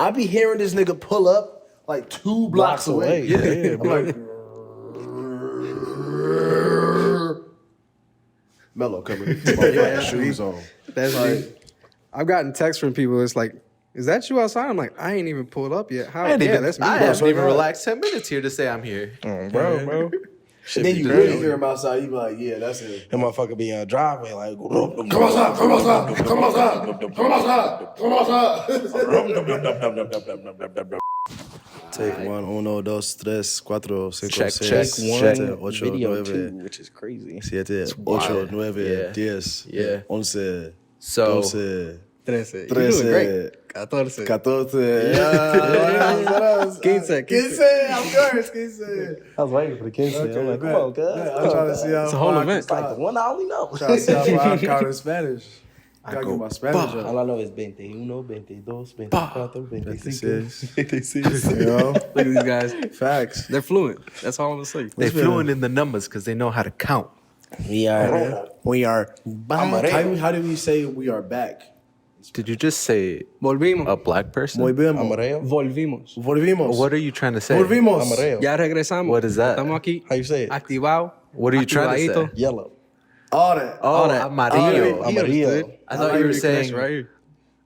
I be hearing this nigga pull up like 2 blocks away. Yeah, I'm like, Melo coming. Shoes on. That's like, I've gotten texts from people. It's like, is that you outside? I'm like, I ain't even pulled up yet. How? That's me. I Bro. haven't even relaxed 10 minutes here to say I'm here. bro. And then you really hear him outside, you be like, yeah, that's it. That motherfucker be in a driveway like, Come outside, come outside, come outside, come outside, come outside. Take 1, 1, 2, 3, 4, 5, 6, 7, 8, video 9, too, which is crazy. 7, 8, 9, 10, Yeah. 11, So 12, 13. 13, You're doing great. 14. 14. 15, of course, 15. I was waiting for the kids. Okay, I'm like, come bet. on, cuz. I'm trying to see how It's a whole far I event. can Like the one I only know. trying to see how far I can count in Spanish. Gotta get my Spanish up. All I know is 21, 22, 24, 25. 26. You know? Look at these guys. Facts. They're fluent. That's all I'm gonna say. they fluent in the numbers because they know how to count. We are back. How do we say we are back? Did you just say Volvimos. a black person? Muy bien. Amareo. Volvimos. Volvimos. What are you trying to say? Volvimos. Amareo. Ya regresamos. What is that? Estamos aquí. How you say it? Activado. What are you trying to say? Activadito. Yellow. All that. Oh, that. amarillo. Amarillo. I thought you were saying right here.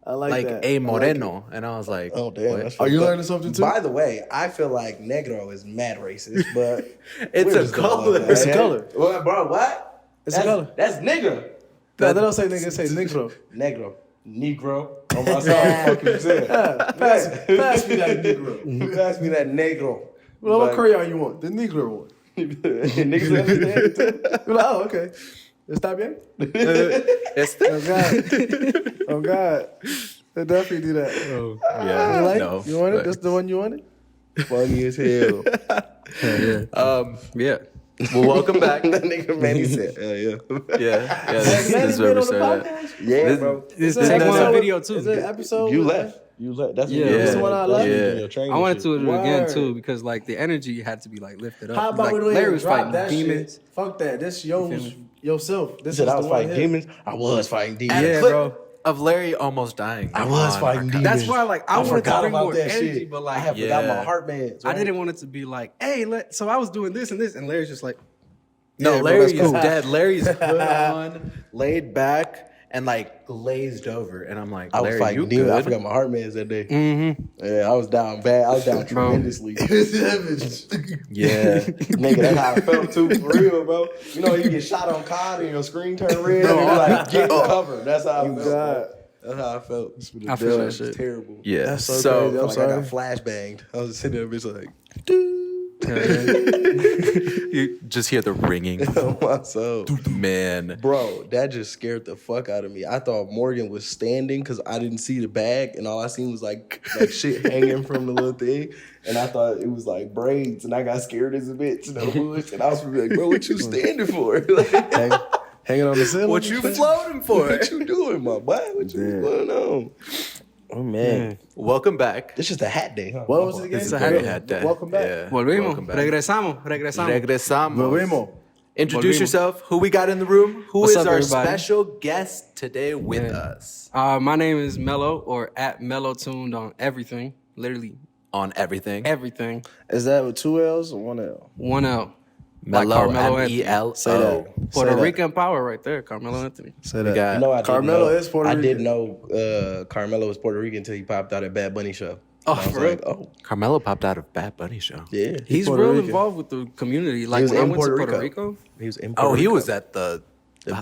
I like like that. a moreno. And I was like, Oh, damn. what? That's Are you fucked up. learning something too? By the way, I feel like negro is mad racist, but It's we're a just gonna color. let that. It's a color. What, bro? What? It's a color. That's nigga. No, they don't say nigga, say negro. Negro. On my side, fuck you said. Pass me that negro. Pass me that negro. Well, what But- crayon you want? The negro one. Niggas understand too. You're like, oh, okay. ¿Está bien? Este? Oh, God. Oh, God. They definitely do that. You Yeah. like? No. You want it? but- That's the one you wanted? Funny as hell. Yeah. Well, welcome back. That nigga Manny said, yeah. Yeah. This is where we started. Yeah, This- bro. This Is take that one episode- video too. Is it episode? You with- left. That's Yeah. what This the one I left? Yeah. I wanted to do it again Word. too because like the energy had to be like lifted up. How about like, we do Larry it? was Drop fighting that demons. shit. Fuck that. This yourself. You This said is I was the one fighting hit. demons. I was fighting demons. Yeah, Clip bro. Of Larry almost dying. I was on fighting our- demons. That's why like I wanted to forgot bring about more that energy, shit. but I like had forgot Yeah. my heart meds. I didn't want it to be like, hey, so I was doing this and this, and Larry's just like, No, yeah, bro, Larry that's is cool. dead. Larry's put on, laid back, and like glazed over. And I'm like, I was Larry, fighting you demons. I good? forgot my heart meds that day. Mm-hmm. Yeah, I was down bad. I was down tremendously. Yeah. Nigga, that's how I felt too, for real, bro. You know, you get shot on COD and your screen turn red and you're like, get covered. That's how I felt. Bro. That's how I felt. I feel that It was shit. terrible. Yeah. That's so So, crazy. I'm Like sorry. I got flashbanged. I was sitting there, bitch, like, you just hear the ringing. oh my soul. Man. Bro, that just scared the fuck out of me. I thought Morgan was standing because I didn't see the bag, and all I seen was like shit hanging from the little thing, and I thought it was like braids, and I got scared as a bitch in the bush, and I was like, bro, what you standing for? Like, Hanging on the ceiling. What you floating for? what you doing, my boy? What you going on? Oh, man. Welcome back. This just a hat day, huh? What was it again? This is a happy hat day. Welcome back. Yeah. Volvimos, Welcome back. regresamos. Regresamos. Volvimos. Introduce Volvimos. yourself. Who we got in the room? Who What's is up, our everybody? special guest today with us? My name is Melo, or at Melo Tuned on everything, literally On everything. everything. Is that with 2 L's or 1 L? 1L. Like Mello, Carmelo Anthony. M-E-L-O. Say that. Puerto Say that. Rican power right there, Carmelo Anthony. Say We that. got No, I didn't Carmelo know. is Puerto I Rican. didn't know Carmelo was Puerto Rican until he popped out at Bad Bunny show. Oh, And I was for real? like, oh, Carmelo popped out of Bad Bunny show. yeah. He's Puerto real Rican. involved with the community. Like was when I in went to Puerto Puerto Rico. Rico, He was in Oh, Puerto he Rico. was at the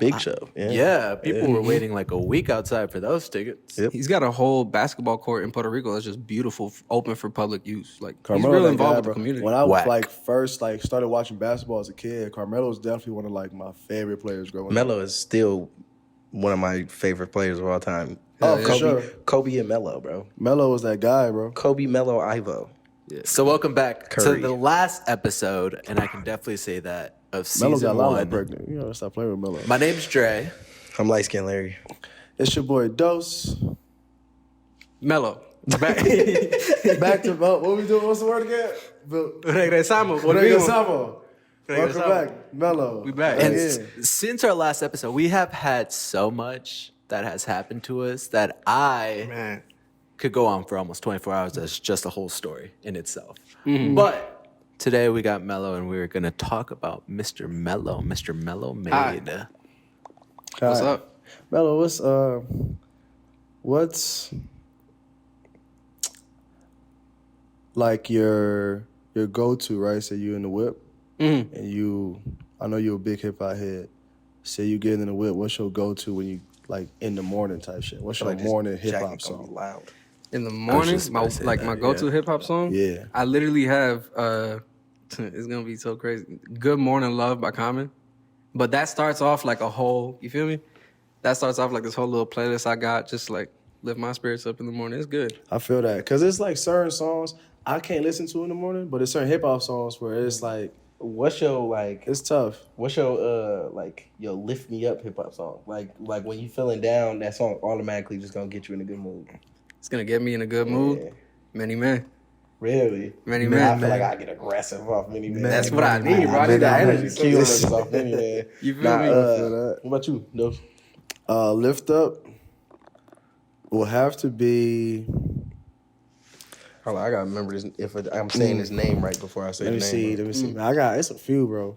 big show. Yeah, people were waiting like a week outside for those tickets. Yep. he's got a whole basketball court in Puerto Rico that's just beautiful, open for public use. Like Carmelo, he's real that involved guy, with the bro. community. When I Whack. first started watching basketball as a kid, Carmelo was definitely one of my favorite players growing up. Melo is still one of my favorite players of all time. Oh, for Kobe, sure. Kobe and Melo, bro. Melo was that guy, bro. Kobe, Melo, Ivo. So welcome back Curry. to the last episode, and I can definitely say that of Melo season got Lala one. pregnant. You gotta stop playing with Melo. My name's Dre. I'm light skinned Larry. It's your boy Dose. Melo. Back. Back to what we doing? What's the word again? Regresamos. Regresamos. Welcome Regresamos. back, Melo. We back. And Yeah. since our last episode, we have had so much that has happened to us that I Man. could go on for almost 24 hours. That's just a whole story in itself. But today we got Melo, and we're gonna talk about Mr. Melo. Mr. Melo made. Hi. What's up? Melo, what's like your go-to, right? Say you in the whip, and I know you're a big hip hop head. Say you get in the whip, what's your go-to when you like in the morning type shit? What's your morning hip hop song? Loud. In the morning, my go-to hip hop song. Yeah. I literally have. It's gonna be so crazy. "Good Morning Love" by Common, but that starts off like a whole. You feel me? That starts off like this whole little playlist I got, just like lift my spirits up in the morning. It's good. I feel that because it's like certain songs I can't listen to in the morning, but it's certain hip hop songs where it's like What's your like? it's tough. What's your like your lift me up hip hop song? Like when you feeling down, that song automatically just gonna get you in a good mood. It's gonna get me in a good mood. Yeah. Many Men. Really? Many I Men. feel like I get aggressive off Many Man. That's what I need, bro. I need that energy. Kill niggas off Many Man. You feel me? What about you, Dose? Lift Up will have to be. Hold on, I gotta remember this. If I'm saying his name right before I say Let me the see. name. Let me see. Man, it's a few, bro.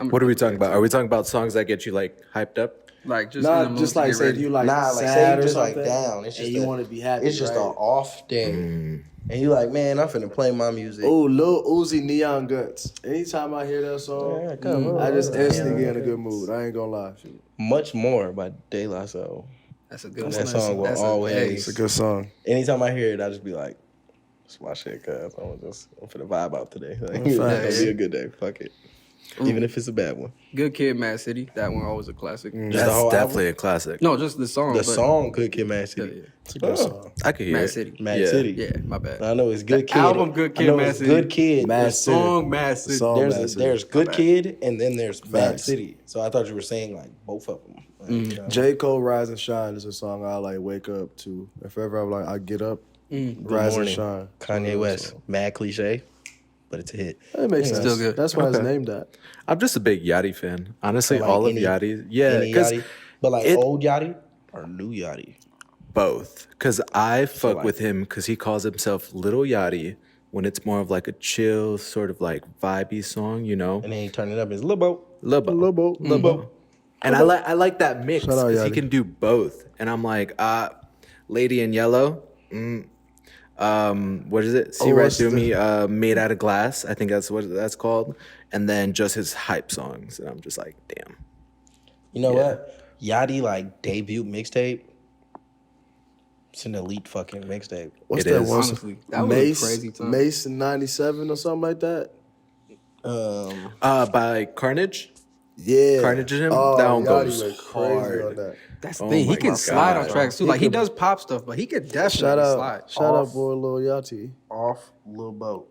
What are we talking about? Are we talking about songs that get you like hyped up? Like just in the Not mood just to like get say if ready. you like Nah, like say sad you or just like something, down. It's just and you want to be happy. It's just right? an off day, and you like, man, I'm finna play my music. Oh, Lil Uzi, Neon Guts. Anytime I hear that song, Yeah, come on. I just instantly get in a good mood. I ain't gonna lie. Much More by De La Soul. That's a good That one. song will always. It's a good song. Anytime I hear it, I just be like, "It's my shit, cuz I'm finna vibe out today. Like, it's Facts. gonna be a good day. Fuck it, even if it's a bad one." Good Kid, Mad City. That one always a classic. the That's whole definitely a classic. No, just the song. The but- song Good Kid, Mad City. Yeah. It's a good song. I could hear Mad it. City. Mad Yeah. City. Yeah, my bad. I know it's Good Kid. Album Good Kid, I know Mad it's City. Good Kid. Mad The City. song Mad City. Song. There's Mad City. there's Good bad. Kid and then there's Mad Facts. City. So I thought you were saying like both of them. Like, you know. J. Cole, Rise and Shine is a song I like wake up to. If ever I'm like, I get up, Rise and Morning. Shine. Kanye West. Mad cliche, but it's a hit. It makes sense. Still good. That's why it's named that. I'm just a big Yachty fan. Honestly, So, like, all any- of Yachty. Yeah, Any because Yachty? But like old Yachty or new Yachty? both. Because I fuck like- with him because he calls himself Little Yachty when it's more of like a chill, sort of like vibey song, you know? And then he turned it up as Lil Bo. Lobo. Lobo. And I like that mix Shout out, because he Yachty. can do both. And I'm like, Lady in Yellow. What is it? See Right what's Through the- Me, Made Out of Glass. I think that's what that's called. And then just his hype songs. And I'm just like, damn. You know what? Yachty like debut mixtape. It's an elite fucking mixtape. What's It that is. one? Honestly, that was a Mace, crazy time. Mace 97 or something like that. By Carnage. Yeah. Carnage in him? Oh, That one Yachty goes went crazy hard. on that. That's the Oh thing. He my can slide on God. tracks too. He Like he could- does pop stuff, but he could definitely slide. Shout out, boy, Lil Yachty. Off Lil Bo.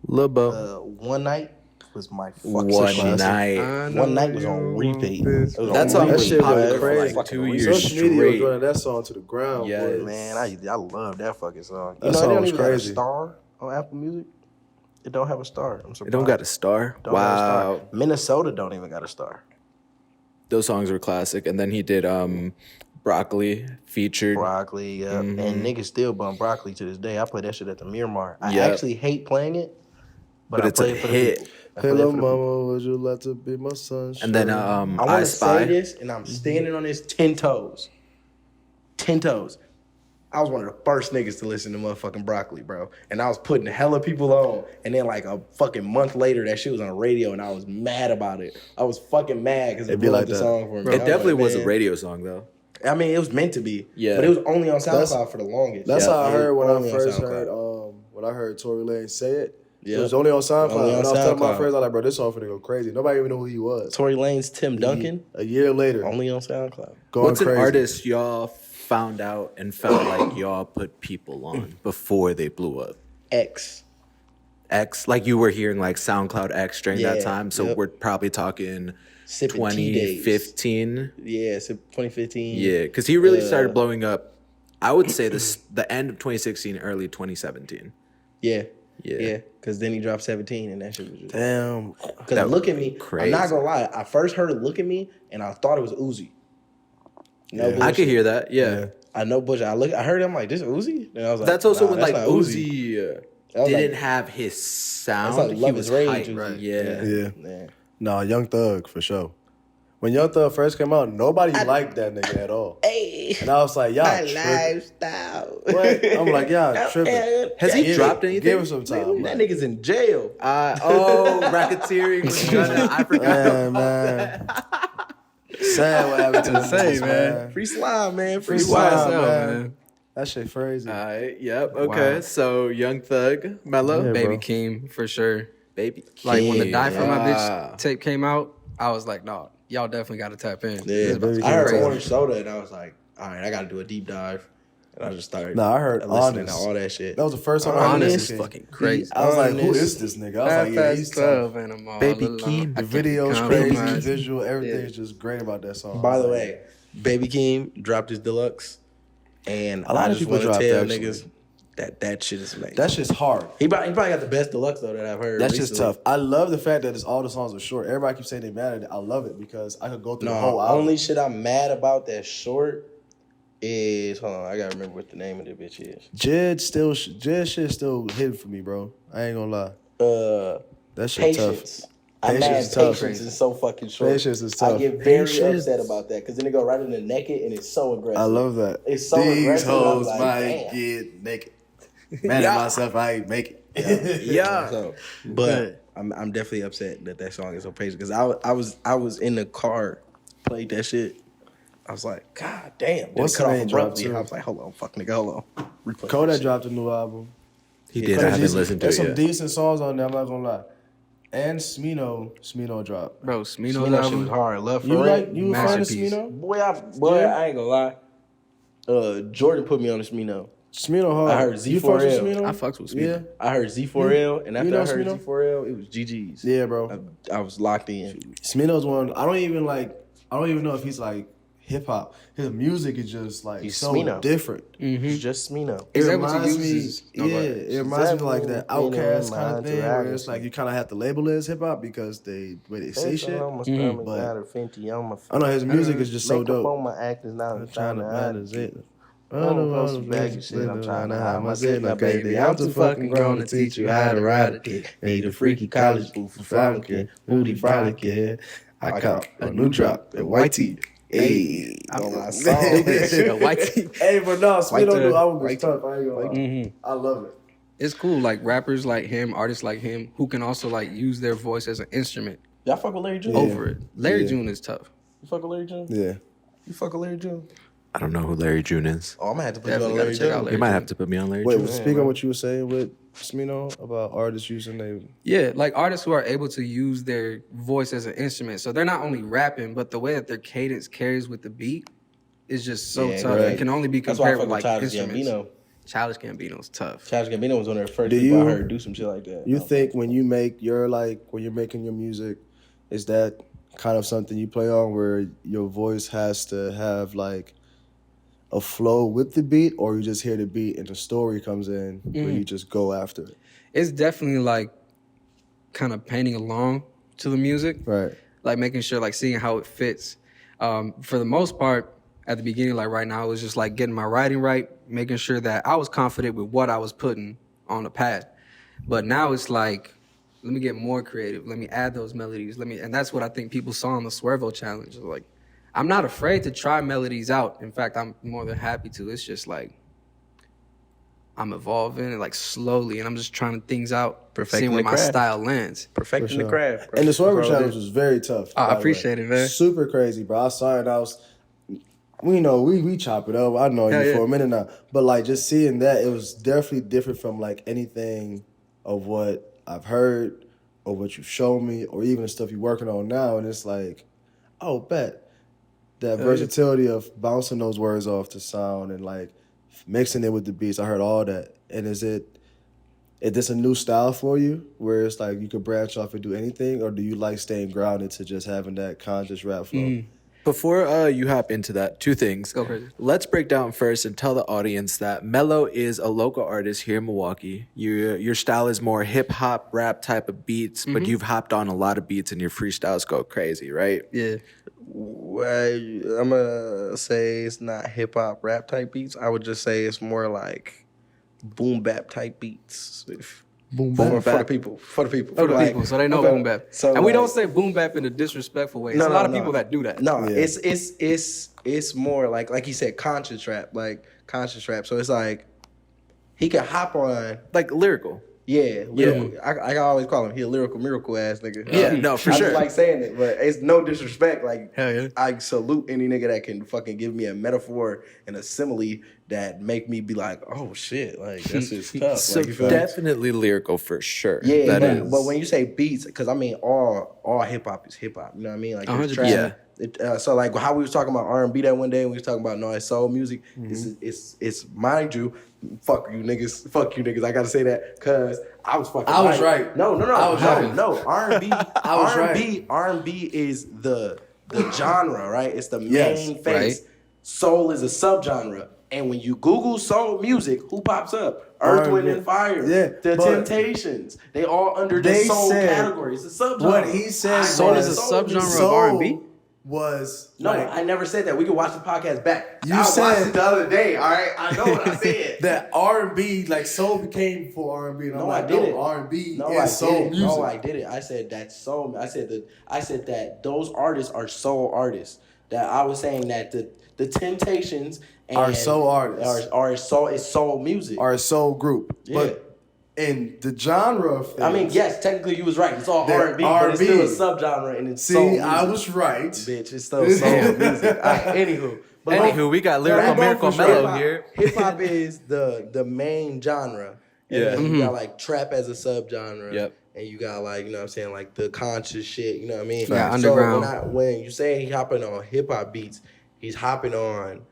Lobo. One Night was my fucking One classic. night. One Night was on repeat. It was That on song That was shit popping went for crazy. like 2 Fucking years Social media was straight. running that song to the ground. Yes. boy. Man, I love that fucking song. That You know, song it don't was even got a crazy. star on Apple Music. It don't have a star. I'm surprised. It don't got a star. Don't got a Wow. star. Minnesota don't even got a star. Those songs were classic. And then he did Broccoli featured. Broccoli, yeah. And niggas still bump Broccoli to this day. I play that shit at the Miramar. I Yep. actually hate playing it, but I it's play a it for hit. the people. I play it Hello, for the people. mama, would you like to be my sunshine? And then I I want to Spy. say this, and I'm standing on this 10 toes. 10 toes. I was one of the first niggas to listen to motherfucking Broccoli, bro. And I was putting hella people on. And then like a fucking month later, that shit was on the radio, and I was mad about it. I was fucking mad because it It'd be blew up like the that. song for me. It definitely was a radio. radio song, though. I mean, it was meant to be. Yeah. But it was only on That's- SoundCloud for the longest. That's Yeah, how I it heard was when I only on first SoundCloud. heard Tory Lanez say it. Yeah. It was only on SoundCloud. Only on and I was telling my SoundCloud. friends, I was like, bro, this song finna go crazy. Nobody even knew who he was. Tory Lanez, Tim Duncan, A year later, only on SoundCloud. going What's crazy. an artist y'all found out and felt like y'all put people on before they blew up? X. X, like you were hearing like SoundCloud X during that Yeah, time. So yep. we're probably talking Sipping tea days. 2015. Yeah, so 2015. Yeah, because he really started blowing up. I would say the end of 2016, early 2017. Yeah. Yeah. Yeah. Because then he dropped 17 and that shit was just. Damn. Because That Look at Me, crazy. I'm not going to lie. I first heard Look at Me and I thought it was Uzi. No Yeah. bullshit. I could hear that. Yeah. I know Bush. I heard him like, this Uzi? And I was like, That's also when that's like not Uzi was didn't like- have his That's sound. like He Love was is Rage. hype, Uzi. right? Yeah. Yeah. Nah, Young Thug for sure. When Young Thug first came out, nobody liked that nigga at all. Hey, And I was like, y'all my tripping. lifestyle. What? I'm like, y'all tripping. Has he dropped anything? Give him some time. That like, nigga's in jail. Racketeering. I forgot. man. Sad what happened to the Say, niggas, man. Free slime, man. Free Free slime. slime, man. man. That shit crazy. All right. Yep. Okay. Wow. So Young Thug, Melo, Yeah, Baby bro. Keem for sure. baby. Like when the King. Die For My Yeah. Bitch tape came out, I was like, no, y'all definitely got to tap in. Yeah, This is about to Baby be I heard crazy. Orange Soda and I was like, all right, I got to do a deep dive. And I just started Nah, I heard listening Honest. to all that shit. That was the first time I heard Honest this is kid. fucking crazy. I was like, who Honest. is this nigga? I was like, yeah, he's tough. 12 and I'm all Baby alone. Keem. I The can't video's compromise. crazy, the visual, everything is just great about that song. By the way, Baby Keem dropped his deluxe. And A lot I of just people want to dropped tell that, niggas that shit is amazing. that shit's hard. He probably got the best deluxe though that I've heard. That's just recently. tough. I love the fact that all the songs are short. Everybody keeps saying they mad at it. I love it because I could go through the whole No, album. only shit I'm mad about that short is hold on, I gotta remember what the name of the bitch is. Jed shit still hidden for me, bro. I ain't gonna lie. That shit Patience. tough. I'm mad. Patience is tough. Patience is so fucking short. Patience is tough. I get very Patience. upset about that because then they go right in the naked and it's so aggressive. I love that. It's so These aggressive. I'm hoes like, might damn. get naked. Mad at myself, I ain't make it. Yeah. So, but I'm definitely upset that song is so patient because I was in the car, played that shit. I was like, God damn. Then What's it cut the off name drop, abruptly. too? I was like, hold on, fuck nigga, hold on. Replay Kodak that shit. dropped a new album. He did. I There's haven't listened to There's it some yet. decent songs on there, I'm not gonna lie. And Smino dropped. Bro, Smino's Smino shit was album. hard. Love for You Rent. like you a fan of Masterpiece. Smino? Boy, Yeah. I ain't gonna lie. Jordan put me on the Smino. Smino hard. I heard You fucks with Z4L. Smino? I fucks with Smino. Yeah. I heard Z4L, and after know I heard Smino? Z4L, it was GG's. Yeah, bro. I was locked in. Smino's one. I don't even know if he's like hip hop. His music is just like He's so Smino. different. It's just Smino. Is It that what you reminds use? me, Is- no, yeah, go it reminds me of like that Example, Outcast in kind my of thing, where it's interaction. like you kind of have to label it as hip hop because the way they say shit. But I know his music is just so dope. On my act is now I'm trying to hide his it. I don't don't know know some some baggy baggy shit. I'm trying to hide my my zit. zit. Now, Now, baby, baby, I'm too fucking grown to teach you how to ride a dick. Need a freaky college boo for frolicking, booty frolicking. I caught a new drop at White Tee. Hey, on my song. The white tee. Hey, but no, Smino White new album white is tough. I ain't gonna lie. I love it. It's cool, like rappers like him, artists like him, who can also like use their voice as an instrument Y'all fuck with Larry June? over it. Larry Yeah. June is tough. You fuck with Larry June? Yeah. You fuck with Larry June? I don't know who Larry June is. Oh, I'm gonna have to put you Definitely on gotta Larry check out June. Larry You might June. have to put me on Larry Wait, June. speaking of what you were saying with Smino about artists using their Yeah, like artists who are able to use their voice as an instrument. So they're not only rapping, but the way that their cadence carries with the beat is just so Yeah, tough. right. It can only be That's why I compared fuck with with like Childish instruments. Gambino. Childish Gambino's tough. Childish Gambino was one of the first Do people I you- heard do some shit like that. You think when you make your when you're making your music, is that kind of something you play on where your voice has to have like a flow with the beat, or you just hear the beat and the story comes in where you just go after it? It's definitely like kind of painting along to the music. Right. Like making sure, like seeing how it fits. For the most part, at the beginning, like right now, it was just like getting my writing right, making sure that I was confident with what I was putting on the pad. But now it's like, let me get more creative. Let me add those melodies. And that's what I think people saw on the Swervo challenge. Like, I'm not afraid to try melodies out. In fact, I'm more than happy to. It's just like, I'm evolving and like slowly, and I'm just trying things out, Perfecting seeing where the my craft. style lands. Perfecting the sure. craft, bro. And the Swerve Bro, challenge was very tough. I by the way. appreciate it, man. Super crazy, bro. I saw it. We chop it up. I know Hell you yeah. for a minute now, but like just seeing that, it was definitely different from like anything of what I've heard or what you've shown me, or even the stuff you're working on now. And it's like, oh, bet that versatility of bouncing those words off to sound and like mixing it with the beats. I heard all that. And is this a new style for you where it's like you could branch off and do anything, or do you like staying grounded to just having that conscious rap flow? Before you hop into that, two things. Go crazy. Let's break down first and tell the audience that Melo is a local artist here in Milwaukee. Your style is more hip hop, rap type of beats, but you've hopped on a lot of beats and your freestyles go crazy, right? Yeah. Well, I'm gonna say it's not hip hop rap type beats. I would just say it's more like boom bap type beats. Boom For bap. the people. For the people, so they know boom bap. So and we like- don't say boom bap in a disrespectful way. It's a lot of people that do that. No, Yeah. it's more like you said, conscious rap. So it's like he can hop on. Like lyrical. Yeah, lyrical. I always call him he a lyrical miracle ass nigga. Yeah, no, for I sure. just like saying it, but it's no disrespect. Like, Hell yeah. I salute any nigga that can fucking give me a metaphor and a simile that make me be like, oh shit, like that's just tough. So Like, you feel me? definitely lyrical for sure. Yeah, That but when you say beats, because I mean all hip hop is hip hop. You know what I mean? Like there's 100%. trap. Yeah. So like how we was talking about R&B that one day, and we was talking about no, it's soul music. It's mind you, fuck you niggas. I gotta say that because I was fucking. I was right. No. I was right. No. R&B. I was right. R&B is the genre, right? It's the Yes, main face. right. Soul is a subgenre. And when you Google soul music, who pops up? Earth, Wind, and Fire. Yeah, The but Temptations. They all under the they soul said- category. It's a subgenre. What he said Soul was is a subgenre of soul R&B? Was No, like, I never said that. We can watch the podcast back. You I watched said- it the other day, all right? I know what I said. that R&B, like soul became for R&B. And No, I'm like, I didn't. no, R&B No, I is soul didn't. music. No, I didn't. I said that's soul. I said that those artists are soul artists. That I was saying that the Temptations Are soul artists. Is soul music. Are a soul group. Yeah. But in the genre of things, I mean, yes, technically you was right. It's all They're R&B, but it's still a R&B. subgenre and it's soul see, music. I was right. Bitch, it's still soul music. Anywho. But Anywho, we got Lyrical both Miracle was right. Mellow here. Hip hop is the main genre. And Yeah. then you got like trap as a subgenre. Yep. And you got like, you know what I'm saying, like the conscious shit, you know what I mean? Yeah, so underground. when you say he hopping on hip hop beats, he's hopping on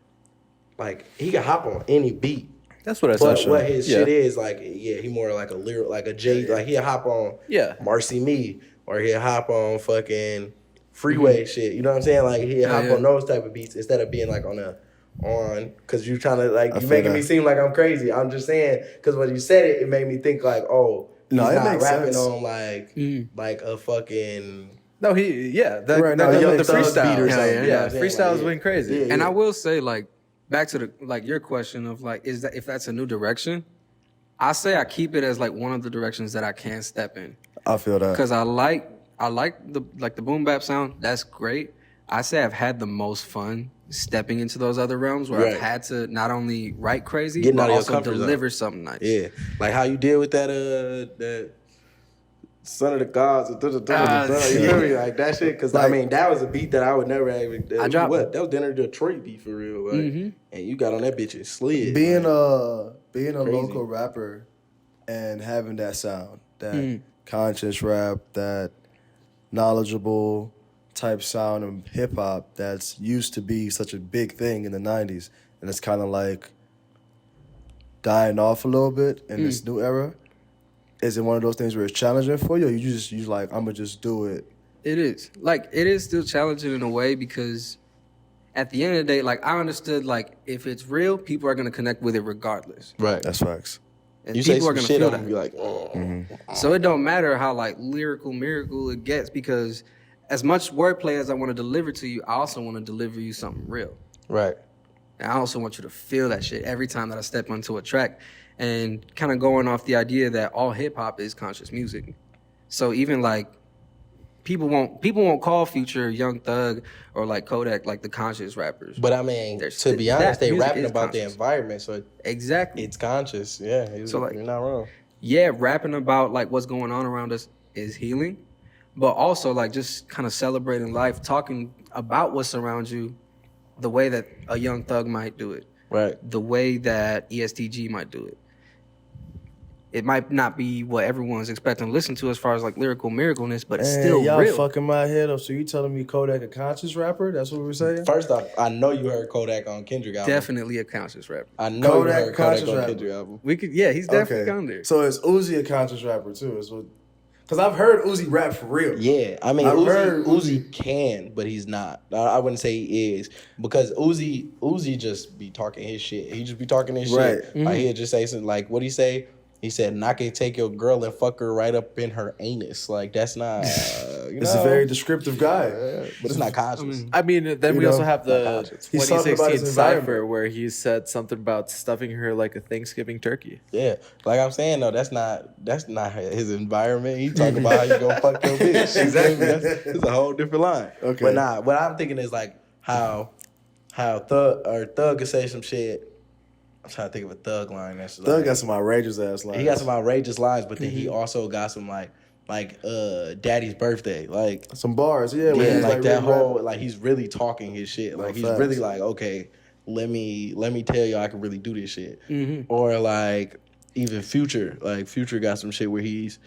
like he can hop on any beat. That's what I But said. what his shit is, like, yeah, he more like a lyric, like a J, like he'll hop on Yeah. Marcy Me, or he'll hop on fucking freeway shit. You know what I'm saying? Like he'll hop yeah. on those type of beats instead of being like because you trying to like, you feel making that. me seem like I'm crazy. I'm just saying, because when you said it, it made me think like, oh, he's No, it not makes rapping sense. on like a fucking No, that Right, no, the Young the Thug freestyle. beat or something. Yeah, You know what I'm saying? freestyles Like, went crazy. yeah. And I will say, like, back to the like your question of like, is that if that's a new direction? I say I keep it as like one of the directions that I can step in I feel that. because I like the boom bap sound. That's great. I say I've had the most fun stepping into those other realms where Right. I've had to not only write crazy Getting but out of your also comfort zone. deliver something nice. Yeah, like how you deal with that Son of the Gods, you feel me? Like that shit, because I Like- mean that was a beat that I would never have. I dropped That was Dinner Detroit beat for real, like, and you got on that bitch and slid. Being like, a crazy. local rapper and having that sound, that conscious rap, that knowledgeable type sound of hip hop that's used to be such a big thing in the 90s, and it's kind of like dying off a little bit in this new era. Is it one of those things where it's challenging for you, or you like, I'm gonna just do it? It is. Like, it is still challenging in a way because at the end of the day, like, I understood, like, if it's real, people are going to connect with it regardless. right. That's facts. And You say people are some going to shit feel on that. them, be like, oh. So it don't matter how, like, lyrical miracle it gets because as much wordplay as I want to deliver to you, I also want to deliver you something real. Right. And I also want you to feel that shit every time that I step onto a track. And kind of going off the idea that all hip hop is conscious music. So even like people won't call Future, Young Thug, or like Kodak like the conscious rappers. But I mean, There's- to be that honest, they music rapping is about the conscious. environment, so Exactly. it's conscious. Yeah, So, like- you're not wrong. Yeah, rapping about like what's going on around us is healing, but also like just kind of celebrating life, talking about what's around you, the way that a Young Thug might do it, Right. the way that ESTG might do it. It might not be what everyone's expecting to listen to as far as like lyrical miracleness, but it's still y'all real. fucking my head up. So you telling me Kodak a conscious rapper? That's what we were saying? First off, I know you heard Kodak on Kendrick album. Definitely a conscious rapper. I know Kodak you heard Kodak conscious on rapper. Kendrick album. We could, yeah, he's definitely on there. So is Uzi a conscious rapper too? Is what? Because I've heard Uzi rap for real. Yeah, I mean, I've heard Uzi can, but he's not. I wouldn't say he is because Uzi just be talking his shit. He just be talking his Right. shit. Like he'll just say something like, what he say? He said, "And I can take your girl and fuck her right up in her anus." Like that's not. It's a very descriptive guy. but it's not conscious. I mean, then we know, also have the He's talking about 2016 his cipher environment. where he said something about stuffing her like a Thanksgiving turkey. Yeah, like I'm saying though, that's not his environment. He talking about how you gonna fuck your bitch. Exactly, that's a whole different line. Okay. But nah, what I'm thinking is like how Thug could say some shit. I'm trying to think of a Thug line. That's Thug like, got some outrageous ass lines. he got some outrageous lines, but then he also got some like Daddy's birthday, like some bars. Yeah, where yeah, he's like that really whole rapping. like he's really talking his shit. Like he's facts. really like, okay, let me tell you I can really do this shit. Or like even Future, like Future got some shit where he's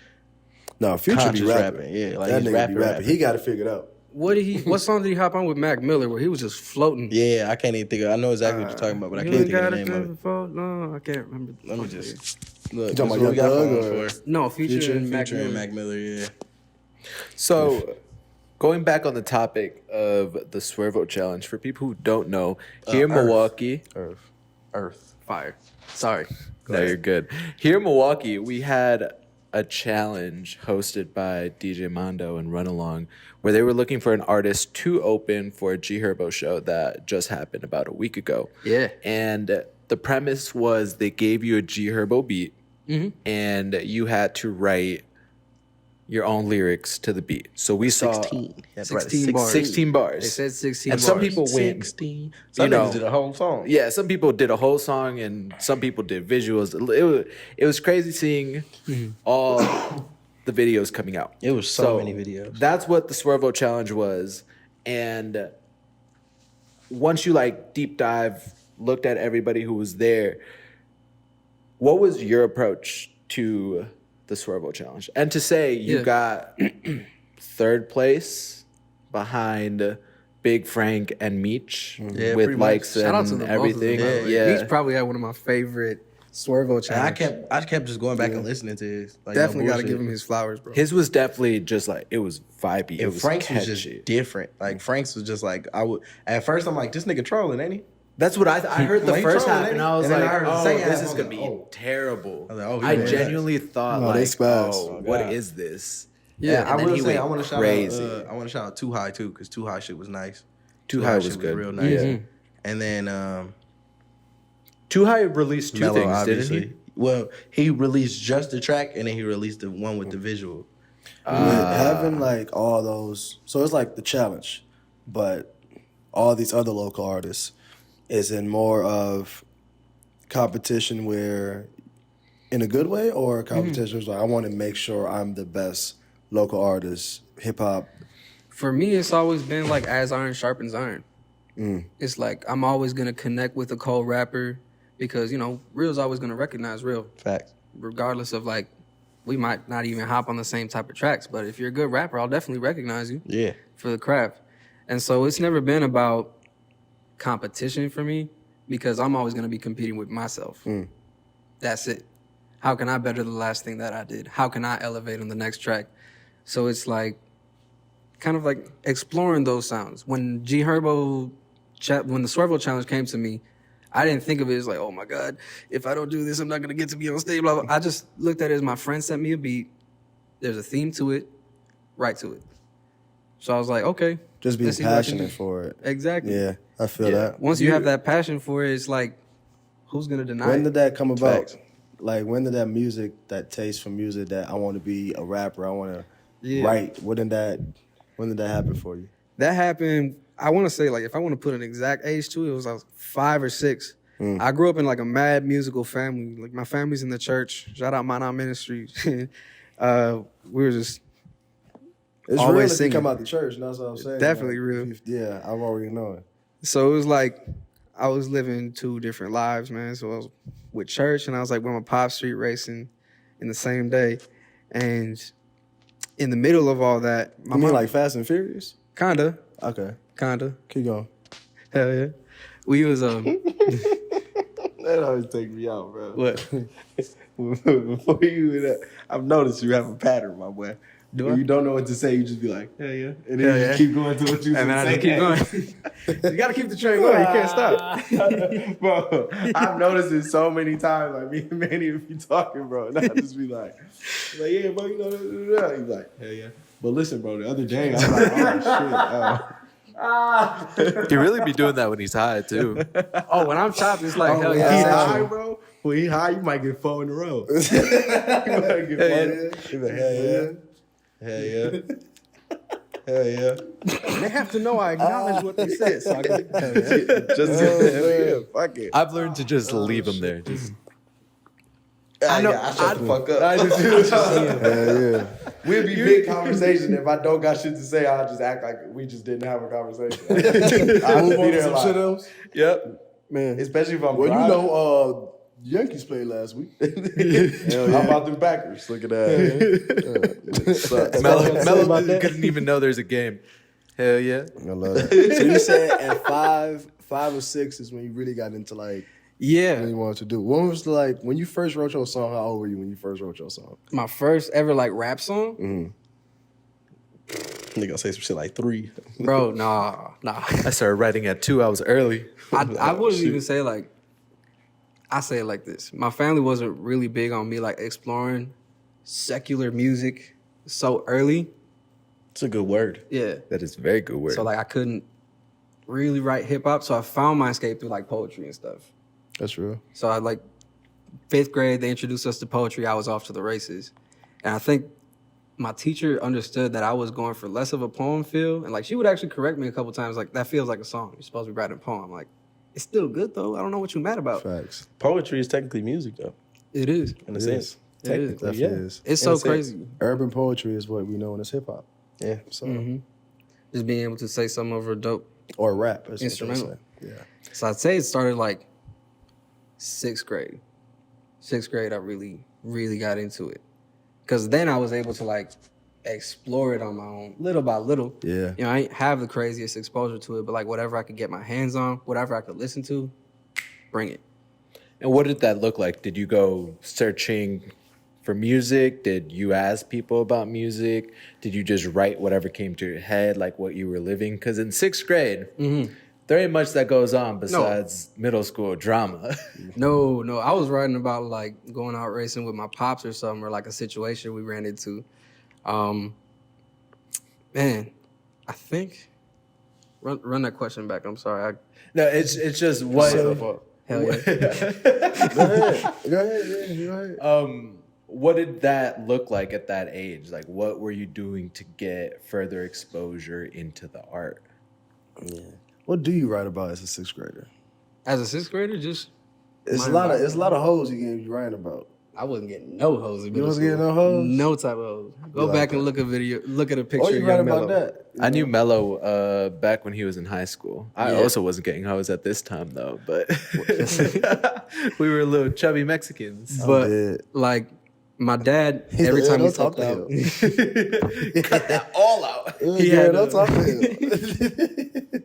No, Future be conscious rapping. rapping. Yeah, like that he's nigga be rapping. He got it figured out. What song did he hop on with Mac Miller where he was just floating? Yeah, I can't even think of. I know exactly what you're talking about, but I You can't ain't think of the gotta name of it. float. No, I can't remember. Let me just look. You talking this about is what we got Young phones Thug or- for. No, Future and Mac Future and Miller. Mac Miller. Yeah. So, going back on the topic of the Swervo Challenge, for people who don't know, here in Earth. Milwaukee, Earth. Fire. Sorry. no, you're good. Here in Milwaukee, we had a challenge hosted by DJ Mondo and Run Along, where they were looking for an artist to open for a G Herbo show that just happened about a week ago. Yeah. And the premise was they gave you a G Herbo beat, and you had to write your own lyrics to the beat. So we saw 16 bars. 16 bars. They said 16 and bars. some people went. 16. Some you niggas know, did a whole song. Yeah, some people did a whole song, and some people did visuals. It was crazy seeing all the videos coming out. It was so many videos. That's what the Swervo Challenge was, and once you like deep dive, looked at everybody who was there, what was your approach to the Swervo Challenge? And to say you got third place behind Big Frank and Meech Yeah, with pretty likes much. Shout out to and the everything. Both of them, Yeah, He's probably had one of my favorite Swervo And challenges. I kept just going back and listening to his. Like, Definitely no got to bullshit. give him his flowers, bro. his was definitely just like it was vibey. It And was Frank's was catchy. just different. Like Frank's was just like at first I'm like, this nigga trolling, ain't he? That's what I heard the Like, first trolling, half, ain't and he? I was And then like, I heard the "Oh, second this half, is I was gonna like, be oh. terrible." I was like, oh, he I doing genuinely thought, No, they like, spazzed. "Oh, Oh, what God. is this?" Yeah, and I then will he say went I want to shout crazy. out. I want to shout out Too High too, because Too High shit was nice. Too High was shit good. real nice. Yeah. And then Too High released two Melo, things, obviously. didn't he? Well, he released just the track, and then he released the one with the visual. Having like all those, so it's like the challenge, but all these other local artists is in more of competition where, in a good way, or competition is like I want to make sure I'm the best local artist, hip hop. For me, it's always been like as iron sharpens iron. It's like I'm always gonna connect with a cold rapper because real's always gonna recognize real, Facts. regardless of like we might not even hop on the same type of tracks. But if you're a good rapper, I'll definitely recognize you Yeah. for the craft. And so it's never been about competition for me because I'm always gonna be competing with myself. That's it. How can I better the last thing that I did? How can I elevate on the next track? So it's like kind of like exploring those sounds. When G Herbo, when the Swervo Challenge came to me, I didn't think of it as like, oh my God, if I don't do this, I'm not gonna get to be on stage. Blah, blah. I just looked at it as my friend sent me a beat. There's a theme to it, write to it. So I was like, okay, Just being let's see what I can passionate do. for it. Exactly. Yeah, I feel that. Once you have that passion for it, it's like, who's gonna deny When it? did that come about? Facts. Like, when did that music, that taste for music that I want to be a rapper, I want to Yeah. write, when did that happen for you? That happened, I want to say, like, if I want to put an exact age to it, it was like 5 or 6. I grew up in like a mad musical family. Like my family's in the church. Shout out Mount Ministry. We were just It's always real if you singing. come out the church, and that's what I'm saying. Definitely Like, real. Yeah, I'm already knowing. So it was like I was living 2 different lives, man. So I was with church and I was like with my pop street racing in the same day. And in the middle of all that, my You mean mom, like Fast and Furious? kinda. Okay, keep going. Hell yeah. We was That always take me out, bro. what? Before you, I've noticed you have a pattern, my boy. When you don't know what to say, you just be like, hell yeah. And then Hell you yeah. just keep going to what you And then I say. just keep going. You gotta keep the train going. You can't stop. Bro, I've noticed it so many times. Like, me and Manny would be talking, bro. And I just be like, yeah, bro, you know, he's like, hell yeah. But listen, bro, the other day, I was like, oh, shit. He really be doing that when he's high too. Oh, when I'm chopped, it's like hell He yeah. high, bro. When he high, you might get 4 in a row. You might get 4 in. He's like, hell yeah. Hell yeah. Hell yeah. They have to know I acknowledge what they said. So I can, hell yeah. Just hell yeah. Fuck it. I've learned to just leave him there. Just I know. I shut the fuck up. Hell yeah. We'll be big conversation. If I don't got shit to say, I'll just act like we just didn't have a conversation. I'll Move be on to there some like, shit else. yep. Man. especially if I'm Well, driving. you know, Yankees played last week. How about them Packers? Look at that. Melo couldn't even know there's a game. Hell yeah. I love it. So you said at 5 or 6 is when you really got into like what Yeah. you wanted to do. When was like when you first wrote your song? How old were you when you first wrote your song? My first ever like rap song? Mm-hmm. Nigga say some shit like 3. Bro, nah. I started writing at 2. I was early. I wouldn't even say like, I say it like this. My family wasn't really big on me like exploring secular music so early. It's a good word. Yeah. That is a very good word. So like I couldn't really write hip hop. So I found my escape through like poetry and stuff. That's real. So I like 5th grade, they introduced us to poetry. I was off to the races. And I think my teacher understood that I was going for less of a poem feel. And like she would actually correct me a couple times, like, that feels like a song. You're supposed to be writing a poem. Like, it's still good though. I don't know what you're mad about. Facts. Poetry is technically music, though, It is. in a It sense. is. It is. Definitely yeah. is. It's In so a sense. crazy. Urban poetry is what we know as hip hop. Yeah. So Just being able to say something over a dope. or rap. That's what they Instrumental. say. Yeah. So I'd say it started like 6th grade. 6th grade, I really, really got into it. Because then I was able to like explore it on my own, little by little. Yeah. You know, I ain't have the craziest exposure to it, but like whatever I could get my hands on, whatever I could listen to, bring it. And what did that look like? Did you go searching for music? Did you ask people about music? Did you just write whatever came to your head, like what you were living? Because in 6th grade, there ain't much that goes on besides middle school drama. No, I was writing about like going out racing with my pops or something, or like a situation we ran into. Man, I think run that question back. I'm sorry. No, it's just what. Hell yeah. Go ahead. Yeah, go ahead. What did that look like at that age? Like, what were you doing to get further exposure into the art? Yeah. What do you write about as a 6th grader? As a 6th grader, just It's a lot of hoes you writing about. I wasn't getting no hoes in middle wasn't school. getting no hoes? No type of hoes. Go like back that. and look at a picture Oh, you of write young about Melo. that? I knew Melo back when he was in high school. I Yeah. also wasn't getting hoes at this time, though, but we were little chubby Mexicans. But dead. like my dad, He's every like, time "Yeah, he don't talk stepped to out, Cut that all out. He had don't a- talk to him.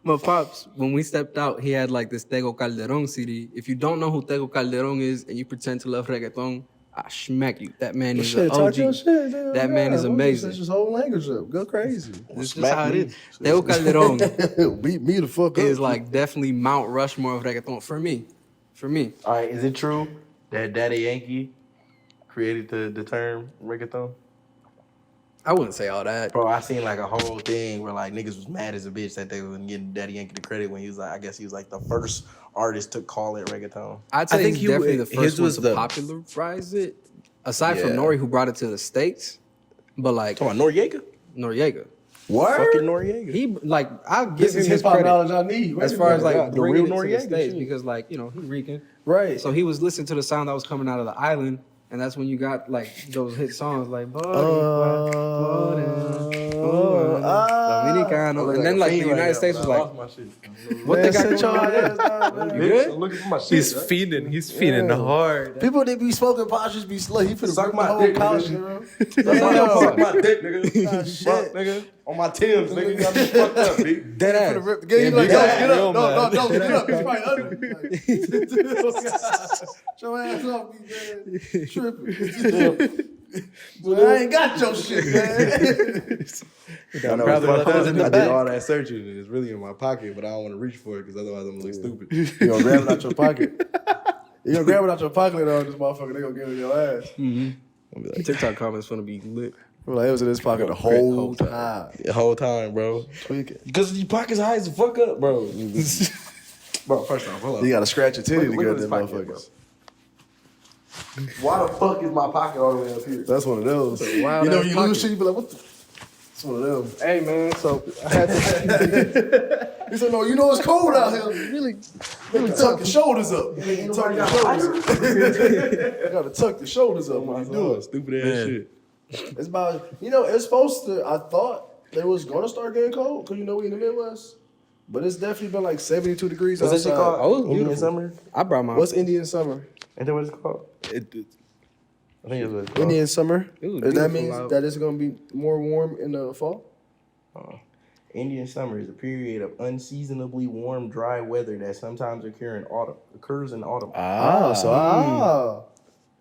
my pops, when we stepped out, he had like this Tego Calderon CD. If you don't know who Tego Calderon is and you pretend to love reggaeton, I smack you. That man is Shit, an talk OG. your shit. Damn, That man is God, amazing. That's his whole language up. Go crazy. This is how it is. Tego Calderon Beat me the fuck up. is like definitely Mount Rushmore of reggaeton for me. All right, is it true that Daddy Yankee created the term reggaeton? I wouldn't say all that. Bro, I seen like a whole thing where like niggas was mad as a bitch that they wasn't getting Daddy Yankee the credit when he was like, I guess he was like the first artist to call it reggaeton. I'd say I think he's he- definitely the his first one was to the- popularize it. Aside from Yeah. Nori, who brought it to the States. But like Talking about Noriega? Noriega. Word? Fucking Noriega. He like I'll give This him is his hip hop credit knowledge I need. as far as like the the real real Noriega to the States shit. because like you know he's Rican, right. so he was listening to the sound that was coming out of the island, and that's when you got like those hit songs like Dominicano, and then like the United States was like, what they got going on? You good? Looking for my shit. He's fiending. He's fiending hard. People that be smoking pot just be slow. He finna Suck suck my my whole dick, college, nigga. bro. Suck my dick, nigga. Ah, shit. Nigga. On my Timbs, nigga. You got me fucked up, bitch. Dead Finna ass. rip the game. You like, Yeah, get real up. No, man. get up. He's right under me. Like, Show ass off, you man. Tripping. Well, I ain't got your shit, man. I know, Probably left those in the I did back. all that searching and it's really in my pocket, but I don't want to reach for it because otherwise I'm gonna look stupid. You gonna grab it out your pocket. You gonna grab it out your pocket on this motherfucker, they gonna give it your ass. I'll be like, TikTok comments gonna be lit. We're like, it was in his pocket the whole time. the whole time, bro. Tweaking. Because your pocket's high as the fuck up, bro. Bro, first off, hold on. You gotta scratch your titty to Look get at this them pocket, motherfuckers. Why the fuck is my pocket all the way up here? That's one of those. wild You know, ass you pocket. lose shit, you be like, what the? It's one of them. Hey man, so I had to, He said, no, you know it's cold out here. Really tuck your shoulders up. You tuck your shoulders up. You gotta tuck your shoulders up when you do it. Stupid ass shit. It's about, it's supposed to, I thought it was gonna start getting cold, because we in the Midwest. But it's definitely been like 72 degrees What's that shit outside. called? Oh, it's Indian beautiful. summer? I brought my. What's Indian summer? Ain't that what it's called? I think it's what it's called. Indian summer? It was Does that beautiful mean out. that it's gonna be more warm in the fall? Indian summer is a period of unseasonably warm, dry weather that sometimes occurs in autumn.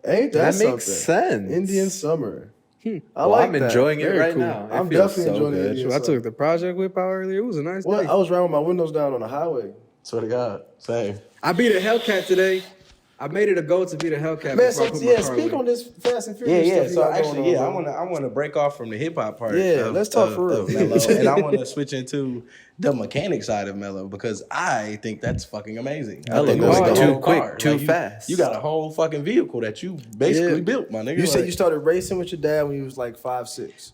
Ain't that That makes something? sense. Indian summer. I Well, like I'm that. enjoying it Very right cool. now. It I'm feels definitely so enjoying good. the Indian I summer. took the project whip out earlier. It was a nice Well, day. I was riding with my windows down on the highway. Swear to God. Same. I beat a Hellcat today. I made it a goal to beat a Hellcat. Man, before I so put my car speak away. on this Fast and Yeah, Furious yeah. stuff you So got actually, going yeah, on, bro. I want to break off from the hip hop part. Yeah, let's talk for real. of Melo, and I want to switch into the mechanic side of Melo because I think that's fucking amazing. I Melo think goes that's the too whole quick, car. too you, fast. You got a whole fucking vehicle that you basically built, my nigga. You said Like, you started racing with your dad when you was like 5'6".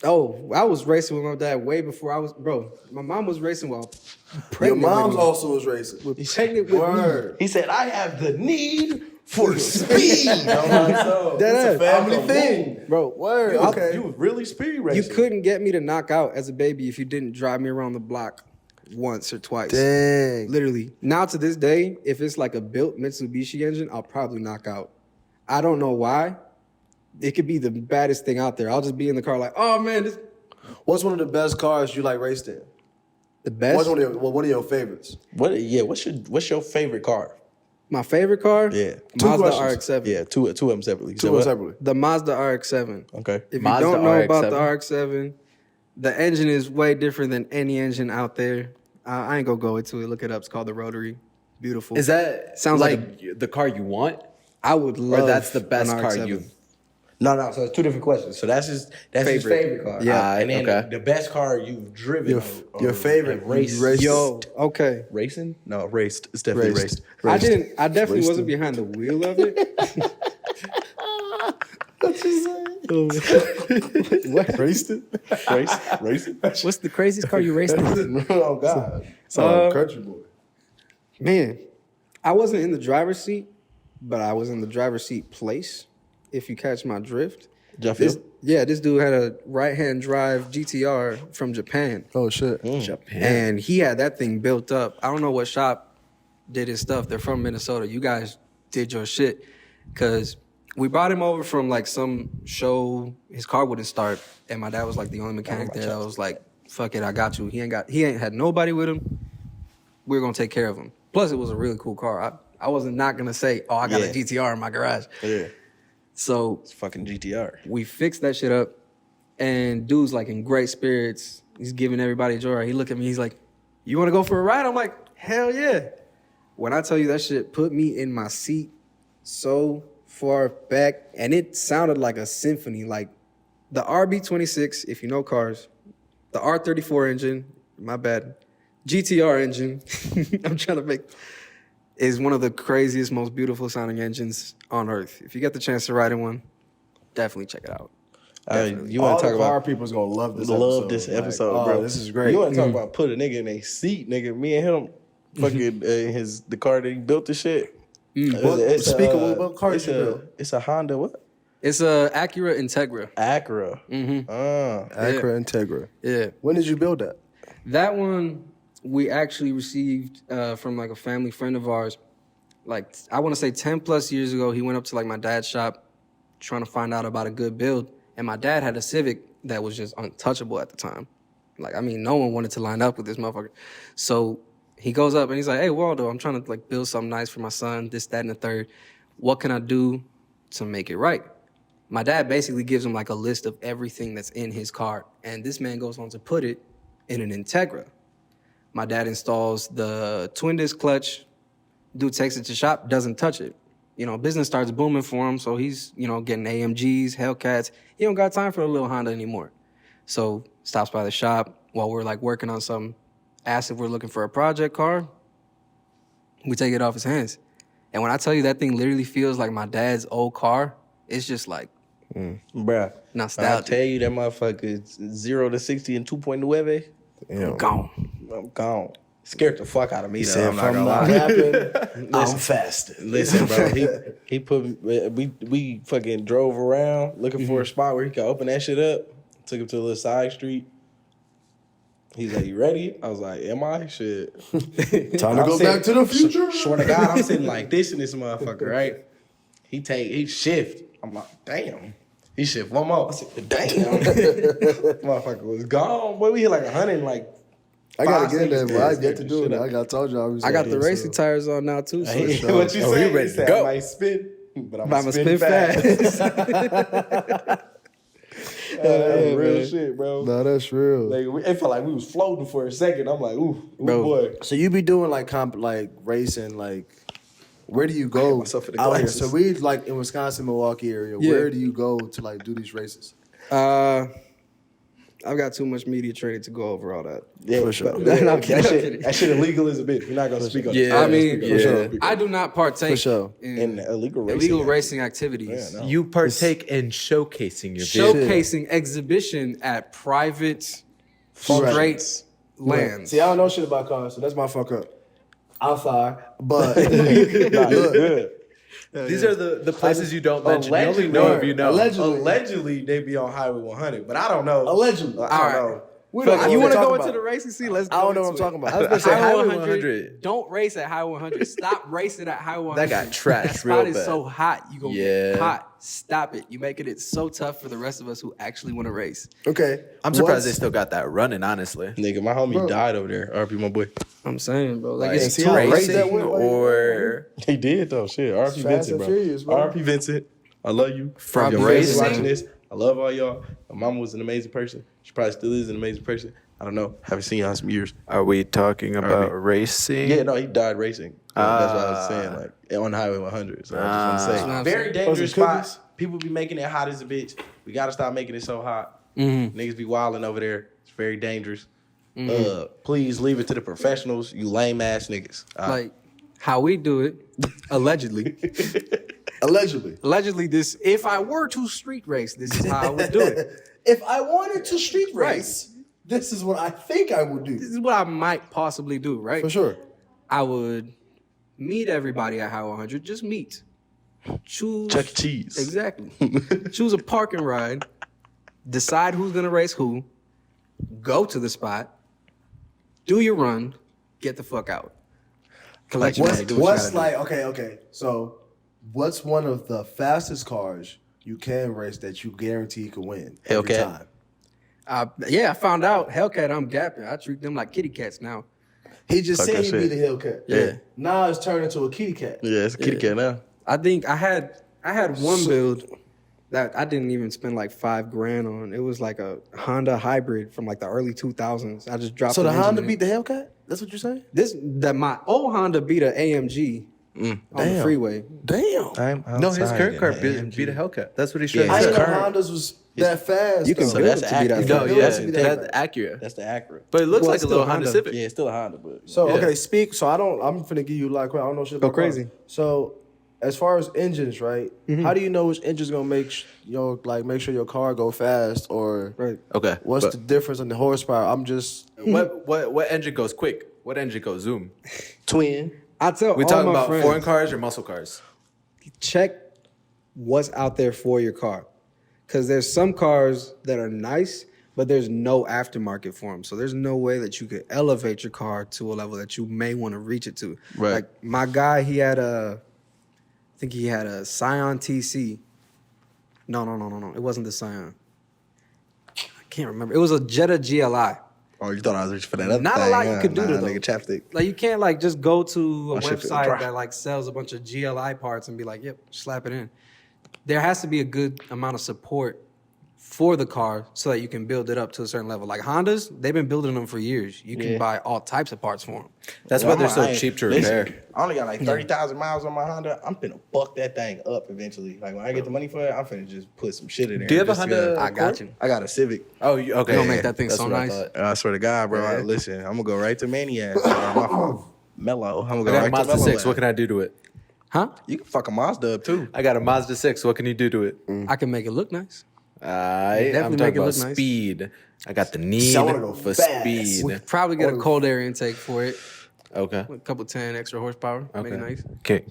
Oh, I was racing with my dad way before I was. Bro, my mom was racing while Your pregnant. mom's with me. also was racing. Pregnant with me. Word. he said, I have the need for speed. I'm like, so, That It's a ass. family Out the thing. womb. Bro, word. You, Okay. you was really speed You racing. couldn't get me to knock out as a baby if you didn't drive me around the block once or twice. Dang. Literally. Now to this day, if it's like a built Mitsubishi engine, I'll probably knock out. I don't know why. It could be the baddest thing out there. I'll just be in the car like, oh man, this What's one of the best cars you like raced in? the best. What's one of your favorites? What's your favorite car? My favorite car? Yeah. Two Mazda questions. RX-7. Yeah, two of them separately. You said Two what? separately. The Mazda RX-7. Okay. If Mazda you don't know about the RX-7. RX-7, the engine is way different than any engine out there. I ain't gonna go into it. Look it up. It's called the Rotary. Beautiful. Is that Sounds like the car you want? I would love. Or that's the best an car RX-7. you've... No. So it's two different questions. So that's his favorite car. Yeah. And then Okay. the best car you've driven. Your favorite like, raced. you raced. Yo, okay. Racing? No, raced. It's definitely Raced. raced. I definitely Raced wasn't it. behind the wheel of it. What? Raced it? Racing? What's the craziest car you raced in? Oh God. So country boy. Man, I wasn't in the driver's seat, but I was in the driver's seat place, if you catch my drift. Jeffield? This dude had a right-hand drive GTR from Japan. Oh shit. Japan. And he had that thing built up. I don't know what shop did his stuff. They're from Minnesota. You guys did your shit. Because we brought him over from like some show. His car wouldn't start. And my dad was like the only mechanic there that was like, fuck it, I got you. He ain't had nobody with him. We were going to take care of him. Plus, it was a really cool car. I wasn't not going to say, oh, I got a GTR in my garage. Yeah. So It's fucking GTR. we fixed that shit up, and dude's like in great spirits. He's giving everybody joy. He looked at me, he's like, you want to go for a ride? I'm like, hell yeah. When I tell you that shit put me in my seat so far back, and it sounded like a symphony. Like the RB26, if you know cars, the R34 engine, my bad, GTR engine, I'm trying to make, is one of the craziest, most beautiful sounding engines on earth. If you get the chance to ride in one, definitely check it out. You All want to the talk car about people's gonna love this episode. love this Like, episode, oh, bro. This is great. You want to talk about put a nigga in a seat, nigga? Me and him, fucking the car that he built the shit. Speaking of what car it's you built? It's a Honda what? It's a Acura Integra. Acura. Acura Integra. Yeah. When did you build that? That one we actually received from like a family friend of ours. Like, I want to say 10 plus years ago, he went up to like my dad's shop trying to find out about a good build. And my dad had a Civic that was just untouchable at the time. Like, I mean, no one wanted to line up with this motherfucker. So he goes up and he's like, hey, Waldo, I'm trying to like build something nice for my son, this, that, and the third. What can I do to make it right? My dad basically gives him like a list of everything that's in his car. And this man goes on to put it in an Integra. My dad installs the twin disc clutch. Dude takes it to shop, doesn't touch it. Business starts booming for him. So he's, getting AMGs, Hellcats. He don't got time for a little Honda anymore. So stops by the shop while we're like working on something. Asks if we're looking for a project car. We take it off his hands. And when I tell you that thing literally feels like my dad's old car, it's just like, Bruh. nostalgia. I tell you that motherfucker 0 to 60 in 2.9. I'm gone. I'm gone. Scared the fuck out of me. He Though. said, I'm if not I'm gonna not lie. happy, I'm faster. Listen, bro. He put we fucking drove around looking for a spot where he could open that shit up. Took him to a little side street. He's like, "You ready?" I was like, "Am I?" Shit. Time to go back to the future. Swear to God, I'm sitting like this in this motherfucker, right? He shift. I'm like, damn. He shift one more. I said, damn. Motherfucker was gone. Boy, we hit like 100 like. I gotta 5 get there, seconds. but I get to do it. I told you I was. I got the racing tires on now too. So What you say? he ready to go. I might spin, but I'm I'ma gonna spin fast. Real shit, bro. No, that's real. Like, it felt like we was floating for a second. I'm like, ooh Bro. boy. So you be doing like racing, like where do you go myself in the out here? glasses. So we like in Wisconsin, Milwaukee area. Yeah. Where do you go to like do these races? I've got too much media training to go over all that. Yeah, For sure. but- No, I'm kidding, I'm kidding. that shit illegal as a bitch. We're not gonna speak on it. Yeah. I mean, For sure. I do not partake For sure. In illegal racing. illegal racing activities. Yeah, no. You partake in showcasing your vehicle. Showcasing exhibition at private straight lands. See, I don't know shit about cars, so that's my fuck up. I'm sorry, but Nah, it's good. These are the places you don't mention. You only know if you know. Allegedly, they be on Highway 100, but I don't know. Allegedly. I All don't right. know. we don't know You what want to we're go talking into the about. racing scene? Let's go I don't know what I'm into talking it. about. I was gonna say Highway 100. Don't race at Highway 100. Stop racing at Highway 100. That got trashed That spot real is bad. so hot. You gonna Yeah. get hot. Stop it. You making it so tough for the rest of us who actually want to race. Okay, I'm surprised they still got that running, honestly. Nigga, my homie died over there. RP, my boy. I'm saying, bro. Like, Like, it's see too how racing. race that racing went, like, or He did though. Shit. RP Fast Vincent, and bro. Furious, bro. RP Vincent. I love you. From Your racing. watching this. I love all y'all. My mama was an amazing person. She probably still is an amazing person. I don't know. Haven't seen y'all in some years. are we talking about racing? Yeah, no, he died racing. That's what I was saying. Like on Highway 100. So I just want to say, very dangerous cookies? spot. People be making it hot as a bitch. We gotta stop making it so hot. Niggas be wilding over there. It's very dangerous. Please leave it to the professionals. You lame ass niggas. Like, how we do it, allegedly. allegedly. This, if I were to street race, this is how I would do it. If I wanted to street race, this is what I think I would do. This is what I might possibly do, right? For sure. I would meet everybody at Highway 100. Just meet. Choose. Chuck E. Cheese. Exactly. Choose a parking ride. Decide who's going to race who. Go to the spot. Do your run. Get the fuck out. Collect your money. Do what you What's gotta like, okay. So, what's one of the fastest cars you can race that you guarantee you can win every Hellcat. time? I found out Hellcat, I'm gapping. I treat them like kitty cats now. He just Like said I he'd be said. the Hellcat. Yeah. Now it's turned into a kitty cat. Yeah, it's a kitty cat now. I think I had one build that I didn't even spend like $5,000 on. It was like a Honda hybrid from like the early 2000s. I just dropped. So the an engine Honda in beat it. the Hellcat? That's what you're saying? My old Honda beat an AMG on the Damn. freeway. Damn. No, his current car beat a Hellcat. That's what he showed. Yeah, I his didn't know current- Hondas was that fast. You can though. build that's it to be that active. No, fast. yeah, That's that's Acura. That's the Acura. But it looks Well, like it's a little still Honda Honda. Civic. Yeah, it's still a Honda, but So okay, speak. So I'm finna give you a lot of questions. I don't know shit about cars. crazy. So as far as engines, right? How do you know which engine's gonna make make sure your car go fast, or Right. Okay. what's but the difference in the horsepower? I'm just what engine goes quick? What engine goes zoom? twin. I tell We all talking my about friends, foreign cars or muscle cars? check what's out there for your car. Because there's some cars that are nice, but there's no aftermarket for them. So there's no way that you could elevate your car to a level that you may want to reach it to. Right. Like my guy, I think he had a Scion TC. No. It wasn't the Scion. I can't remember. It was a Jetta GLI. Oh, you thought I was reaching for that other Not thing? a lot you could do to nigga, them. chapstick. Like you can't like just go to a My shit feel website dry. that like sells a bunch of GLI parts and be like, yep, slap it in. there has to be a good amount of support for the car so that you can build it up to a certain level. Like Hondas, they've been building them for years. You can buy all types of parts for them. That's why they're so cheap to repair. I only got like 30,000 miles on my Honda. I'm finna buck that thing up eventually. Like when I get the money for it, I'm finna just put some shit in there. Do you have a Just, Honda? I got you. I got a Civic. Oh, okay. You gonna make that thing That's so what I nice. thought. I swear to God, bro. Listen, I'm gonna go right to Maniac. My fault. Mellow. I'm gonna go I got a right Mazda to Mellow. 6. What can I do to it? Huh? You can fuck a Mazda up too. I got a Mazda 6. What can you do to it? I can make it look nice. I'm definitely talking make it about look nice. speed. I got the need I wanna go for fast. speed. We could probably get a cold air intake for it. Okay. A couple 10 extra horsepower. Make it nice.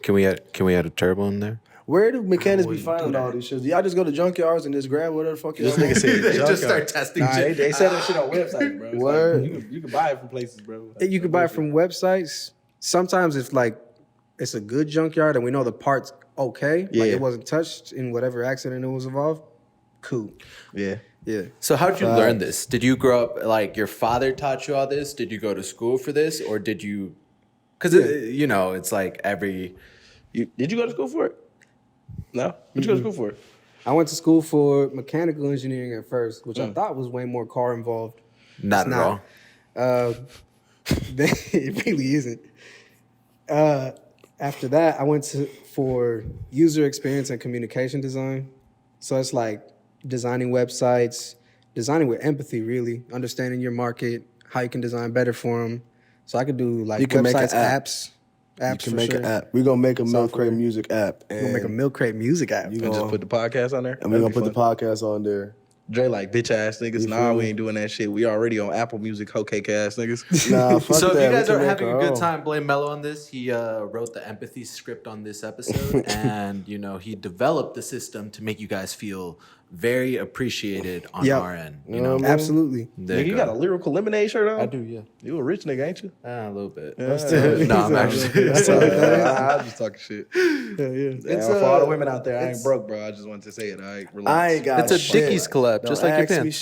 Can we add a turbo in there? Where do mechanics be wouldn't do finding all these shit? Y'all just go to junkyards and just grab whatever the fuck y'all This nigga want? said They just junkyard. start testing Nah, shit. they sell that shit on websites, bro. It's Word. Like, you can buy it from places, bro. Like, You can buy it from websites. Sometimes if like it's a good junkyard and we know the part's okay, like Yeah. it wasn't touched in whatever accident it was involved, cool. Yeah. Yeah. So how'd you learn this? Did you grow up like your father taught you all this? Did you go to school for this, or did you? Because it's like every. Did you go to school for it? No. What'd you go to school for? I went to school for mechanical engineering at first, which I thought was way more car involved. Not It's at all. It really isn't. After that, I went for user experience and communication design. So it's like designing websites, designing with empathy, really, understanding your market, how you can design better for them. So I could do like You can make websites, an app. apps You can for make sure. an app. We're gonna make a Milk Software. Crate music app. We're gonna make a Milk Crate music app. And just put the podcast on there? and we're gonna put the podcast on there. Dre like bitch ass niggas. Nah, we ain't doing that shit. We already on Apple Music, hoe cake ass niggas. Nah, fuck So if that. you We guys can are make having our a good own. time, blame Melo on this. He wrote the empathy script on this episode, and he developed the system to make you guys feel very appreciated on Yep. our end. Absolutely. There Nigga, you got a lyrical lemonade shirt on? I do, yeah. You a rich nigga, ain't you? A little bit. Yeah. No, I'm actually. I'm just talking shit. Yeah. It's for all the women out there. I ain't broke, bro. I just wanted to say it. All right, relax. I ain't got It's a shit. Dickies collab, Don't just like your ask me pants.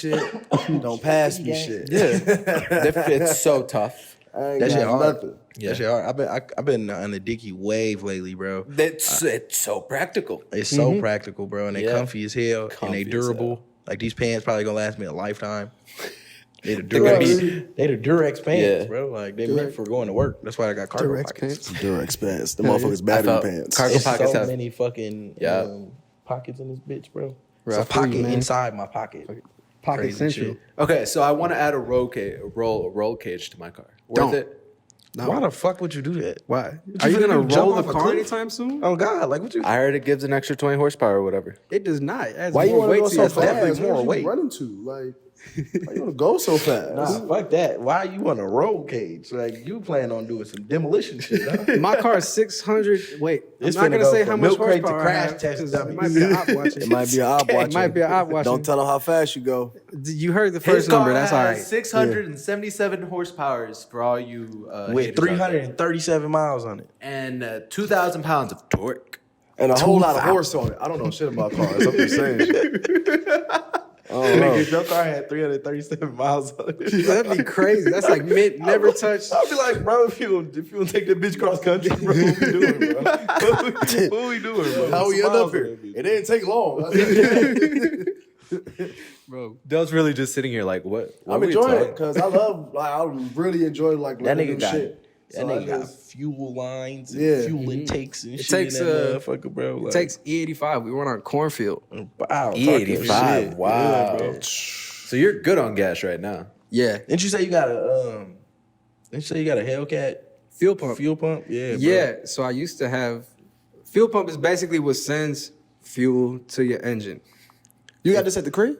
shit. Don't pass me shit. It's so tough. I ain't That shit got hard. nothing. Yeah. That shit hard. I've been on the Dickie wave lately, bro. It's so practical. It's so practical, bro, and they Yeah. comfy as hell, and Comfy they as durable. hell. Like these pants probably gonna last me a lifetime. They the gonna Durex. They the Durex pants, Yeah. bro. Like they meant for going to work. That's why I got cargo Durex pockets. pants. Durex pants. The motherfuckers battery felt pants. cargo It's pockets so have- many fucking Yeah. pockets in this bitch, bro. Bro, It's a I feel you, pocket man. inside my pocket. Pocket Crazy Central. shit. Okay, so I want to add a roll cage to my car. Worth Don't. it? No. Why the fuck would you do that? Why? you Are you finna gonna do, jump roll the off a car cliff? anytime soon? Oh God, like what you? I heard it gives an extra 20 horsepower or whatever. It does not. It adds Why you more want to weight go to so your fast? car. definitely more Where you weight. running to? Like, why you want to go so fast? Nah, fuck that. Why you want a roll cage? Like you plan on doing some demolition shit? Huh? My car is 600. Wait, It's I'm not finna gonna go say from how much milk crate to horsepower I crash have, test 'cause dummies. it might be an op watching. It might be an op watching. It might be an op watching. Don't tell them how fast you go. You heard the His first car number. That's all has right. 677 horsepowers for all you With haters out there. 337 miles on it. And 2,000 pounds of torque. And a whole lot of horse on it. I don't know shit about cars. I'm just saying shit. Nigga, your car had 337 miles on it. That'd be crazy. That's like mid, never touched. I'll be like, bro, if you don't take that bitch cross country, bro, what we doing, bro? What we doing, bro? How we Some end miles up here? on that bitch. It didn't take long. Bro, Dell's really just sitting here like, what? I'm were you enjoying talking- it because I love, like, I really enjoy like That learning nigga new got shit. That So I nigga got just- fuel lines and Yeah. fuel intakes and It shit takes, in that motherfucker, bro. it takes E85. We went on a cornfield. wow, E85. shit. Wow. Yeah, bro. So you're good on gas right now. Yeah, Didn't you say you got a Hellcat fuel pump. fuel pump? Yeah, bro. Yeah, so I used to have fuel pump is basically what sends fuel to your engine. You got this at the crib?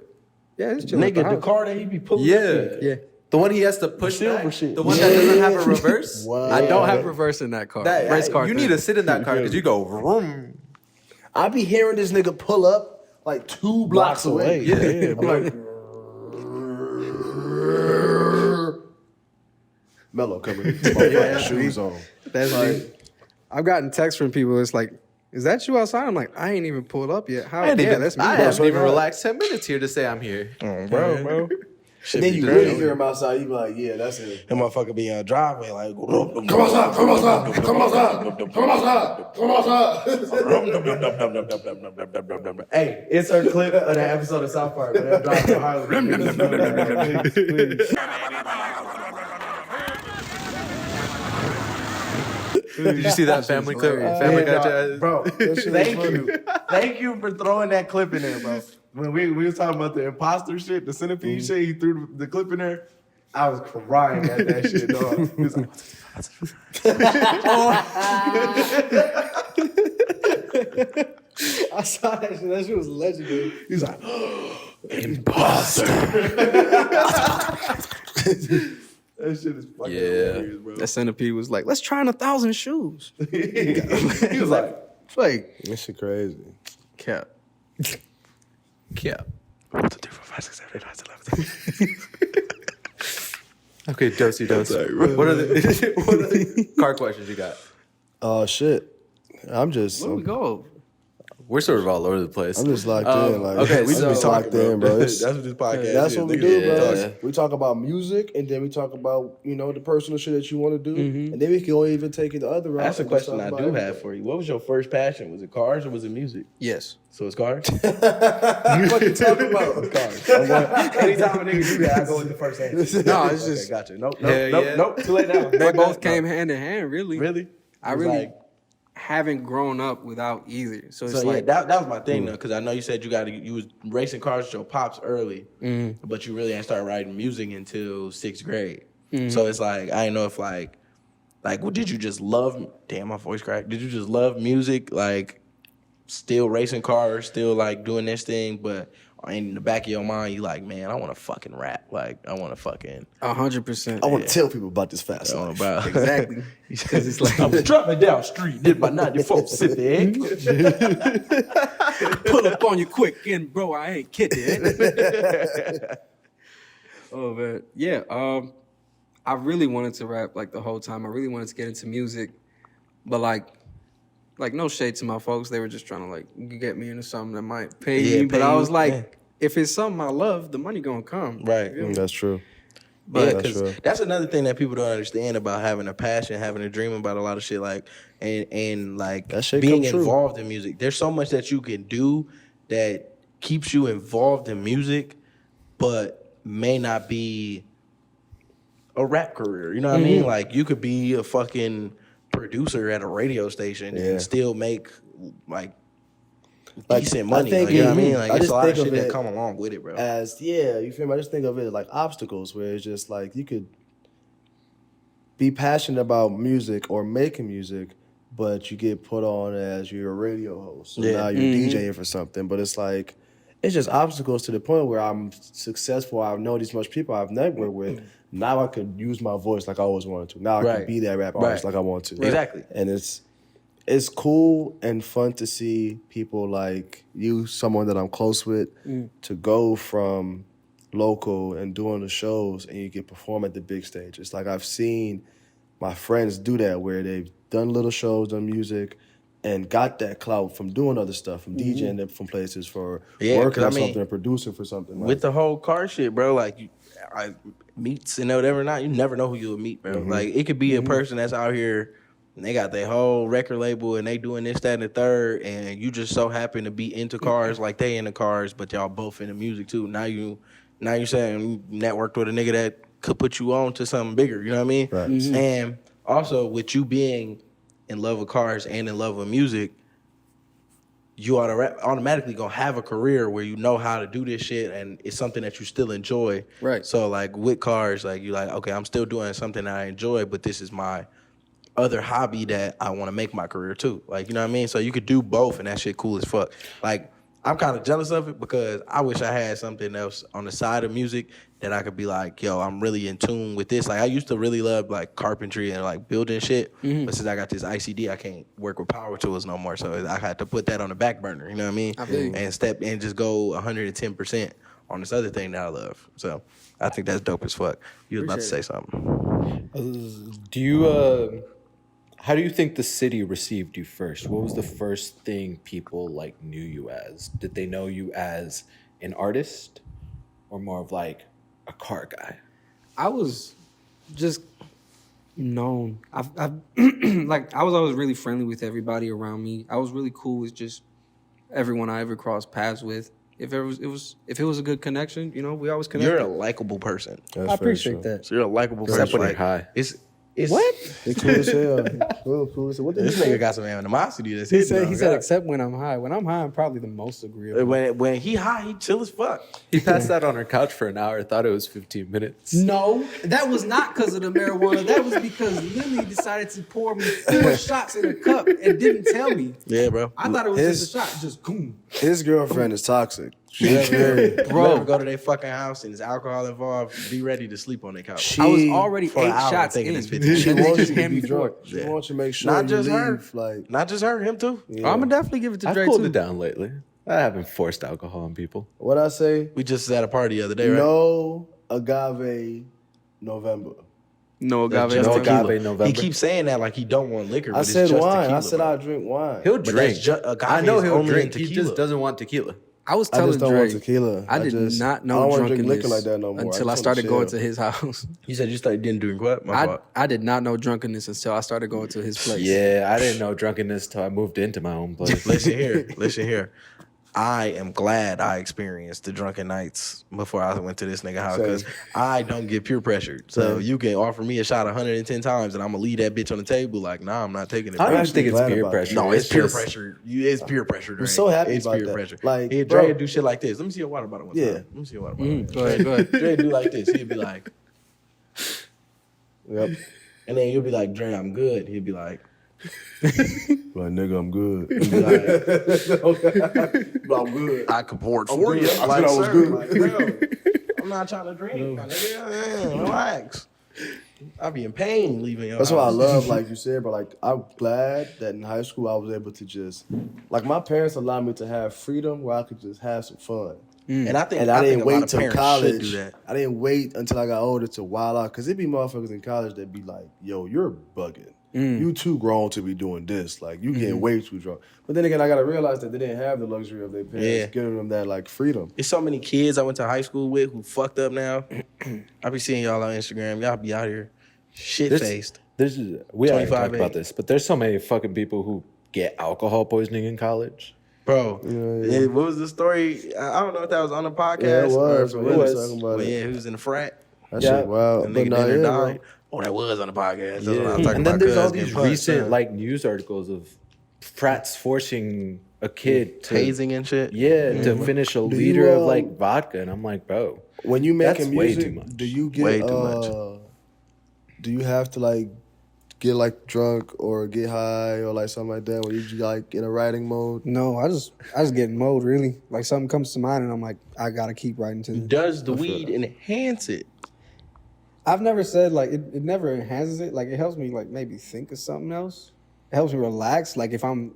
Yeah, it's chilling at Nigga, the house. car that he be pulling. Yeah. up in. Yeah, The one he has to push silver back? shit. The one that doesn't have a reverse? Wow. I don't have reverse in that car. Race car. You thing. need to sit in that car because you go vroom. I be hearing this nigga pull up like 2 blocks away. Yeah, I'm bro. like, Melo coming in. Shoes on. That's Like- me. I've gotten texts from people. It's like, is that you outside? I'm like, I ain't even pulled up yet. How? I Yeah, that's me. bro. haven't So even now- relaxed 10 minutes here to say I'm here. Bro. Shit then be you crazy. really hear him outside. You be like, yeah, that's it. That motherfucker be on the driveway like, Come outside, come outside, come outside, come outside, come outside. Hey, insert clip of that episode of South Park when they're driving to Harlem. Please. Did you see that family clip? hilarious. Family Guy dog. jazz? Bro, That shit is thank funny. you. Thank you for throwing that clip in there, bro. When we was talking about the imposter shit, the centipede shit, he threw the clip in there. I was crying at that shit, dog. He was like, I saw that shit. That shit was legendary. he's like, Imposter. that shit is fucking Yeah. hilarious, bro. That centipede was like, let's try on 1,000 shoes. He was like, Like, That shit crazy. cap. Yeah. 1, 2, 3, 4, 5, 6, 7, 8, 9, 10, 11. Okay, dosey dose. What are the car questions you got? Shit. I'm just, Where do we go? We're sort of all over the place. I'm just locked in. Like, okay, we just so- be locked in, bro. That's what this podcast That's is. what we Niggas do, just bro. talking. We talk about music, and then we talk about, you know, the personal shit that you want to do, and then we can go even take it the other route. That's a and just question talk I about do everything. have for you. What was your first passion? Was it cars or was it music? Yes. So it's cars? What you talking about? Cars. Anytime a nigga do that, I go with the first answer. No, it's Okay, just, gotcha. Nope, Hell nope, yeah. nope. Too late now. they Fuck both that. came No. hand in hand, really. Really? I It was really like- haven't grown up without either. So it's So yeah, like, that was my thing though, because I know you said you was racing cars with your pops early, but you really ain't started writing music until 6th grade. So it's like I didn't know if like, well, did you just love? Damn, my voice cracked. Did you just love music? Like, still racing cars, still like doing this thing, but in the back of your mind, you like, man, I want to fucking rap. Like, I want to fucking. 100%. I want to tell people about this fast life. About Exactly. Because it's like, I was driving down the street, did my 94 Civic. pull up on you quick, and bro, I ain't kidding. Oh man, yeah. I really wanted to rap like the whole time. I really wanted to get into music, but like no shade to my folks. They were just trying to like get me into something that might pay Yeah, me. But pay I you, was like, yeah. if it's something I love, the money gonna come. Right. You feel me? That's true. Yeah, That's because true. that's another thing that people don't understand about having a passion, having a dream about a lot of shit, like and like That shit being come true. involved in music. There's so much that you can do that keeps you involved in music, but may not be a rap career. You know what I mean? Like you could be a fucking producer at a radio station Yeah. and still make like Like, decent I money. think- Like, you know what I mean? Like I it's just a lot of think shit of that it come along with it, bro. As you feel me? I just think of it like obstacles, where it's just like you could be passionate about music or making music, but you get put on as you're a radio host. So Yeah. now you're DJing for something, but it's like it's just obstacles to the point where I'm successful. I know these much people I've networked with. Now I can use my voice like I always wanted to. Now I Right. can be that rap Right. artist like I want to. Exactly. And it's cool and fun to see people like you, someone that I'm close with, to go from local and doing the shows and you can perform at the big stage. It's like I've seen my friends do that where they've done little shows, done music, and got that clout from doing other stuff, from DJing them from places, for Yeah, working 'cause I on mean, something, or producing for something. With the whole car shit, bro, like meets and whatever not, you never know who you'll meet, bro. Like it could be a person that's out here and they got their whole record label and they doing this, that, and the third, and you just so happen to be into cars like they into cars, but y'all both into music too. Now you saying you networked with a nigga that could put you on to something bigger, you know what I mean? Right. And also with you being in love with cars and in love with music, you automatically gonna have a career where you know how to do this shit and it's something that you still enjoy. Right. So like with cars, like you like, okay, I'm still doing something that I enjoy, but this is my other hobby that I want to make my career too. Like, you know what I mean? So you could do both and that shit cool as fuck. Like, I'm kind of jealous of it because I wish I had something else on the side of music that I could be like, yo, I'm really in tune with this. Like, I used to really love like carpentry and like building shit, but since I got this ICD, I can't work with power tools no more. So I had to put that on the back burner, you know what I mean? I feel you. And step and just go 110% on this other thing that I love. So I think that's dope as fuck. You was about to say something. Do you how do you think the city received you first? What was the first thing people like knew you as? Did they know you as an artist or more of like a car guy? I was just known. I've like I was always really friendly with everybody around me. I was really cool with just everyone I ever crossed paths with. If it was a good connection, you know, we always connected. You're a likable person. That's I appreciate that. So you're a likable Except person. when you're high. It's What? They cool as hell. Cool as hell. What did This he say? nigga got some animosity. That's He said except when I'm high. When I'm high, I'm probably the most agreeable. when he high, he chill as fuck. He passed out on her couch for an hour. Thought it was 15 minutes. No, that was not because of the marijuana. That was because Lily decided to pour me 4 shots in a cup and didn't tell me. Yeah, bro. I thought it was just a shot. Just boom. His girlfriend is toxic. You ever Bro. go to their fucking house and there's alcohol involved, be ready to sleep on their couch. I was already for an 8 hour shots thinking in. it's 15. She And they wants just you to hand be me drunk. 4. She Yeah. wants you to make sure Not you just her. leave. Like, Not just her, him too. yeah. I'm gonna definitely give it to I've Dre cooled too. it down lately. I haven't forced alcohol on people. What I say? We just was at a party the other day, right? No agave November. No That's agave. just No tequila. agave November. He keeps saying that like he don't want liquor. But I it's said just wine. Tequila, I said bro. I drink wine. He'll But drink. that's agave I know is he'll only in drink. He tequila. just doesn't want tequila. I was I telling just don't Dre, want tequila. I did not I know don't want to drink drunkenness liquor like that no more. until I just started wanna going chill. to his house. You said you didn't drink what? My fault. I did not know drunkenness until I started going to his place. Yeah, I didn't know drunkenness till I moved into my own place. Listen here. I am glad I experienced the drunken nights before I went to this nigga house because Same. I don't get peer pressured. So Same. you can offer me a shot 110 times and I'm gonna leave that bitch on the table like, nah, I'm not taking it. I bro. don't actually think it's glad peer about pressure. No, it's peer just- pressure. It's peer pressure. Dre. so happy it's about peer that. pressure. Like, Dre bro. would do shit like this. Let me see your water bottle one time. Yeah. Let me see your water bottle. Go ahead, go ahead. Dre do like this. He'd be like, Yep. and then you'll be like, Dre, I'm good. He'd be like, Like, nigga, I'm good. he'd be like, But I'm good. I could pour it I'm for good. you. I Like, said I was sir, good. like, bro, I'm not trying to drink. My nigga. Relax. I'll be in pain leaving your That's house. what I love, like you said, but like I'm glad that in high school I was able to just, like my parents allowed me to have freedom where I could just have some fun. And I think And I think didn't a lot wait of till parents should college. do that. I didn't wait until I got older to wild out because it'd be motherfuckers in college that be like, yo, you're bugging. You too grown to be doing this. Like you getting way too drunk. But then again, I gotta realize that they didn't have the luxury of their parents Yeah. giving them that like freedom. There's so many kids I went to high school with who fucked up now. I be seeing y'all on Instagram. Y'all be out here shit faced. We already 25 talked about age. this, but there's so many fucking people who get alcohol poisoning in college. Bro, Yeah. what was the story? I don't know if that was on the podcast. Yeah, it or was. if We it was was. talking about But it. yeah, who was in the frat? That Yeah. shit wild. And But nigga nah, dinner yeah, died. bro. Oh, that was on the podcast. That's what I was talking And about. then there's all cuz these getting punched, recent huh? like news articles of frats forcing a kid to hazing and shit. to finish a Do liter you, of like vodka, and I'm like, bro, When you That's making way music, too much. do you get Way too much. do you have to like get like drunk or get high or like something like that? Where you like in a writing mode? No, I just get in mode really. Like something comes to mind and I'm like, I gotta keep writing to them. Does the weed enhance it? I've never said like it never enhances it. Like it helps me like maybe think of something else. It helps me relax. Like if I'm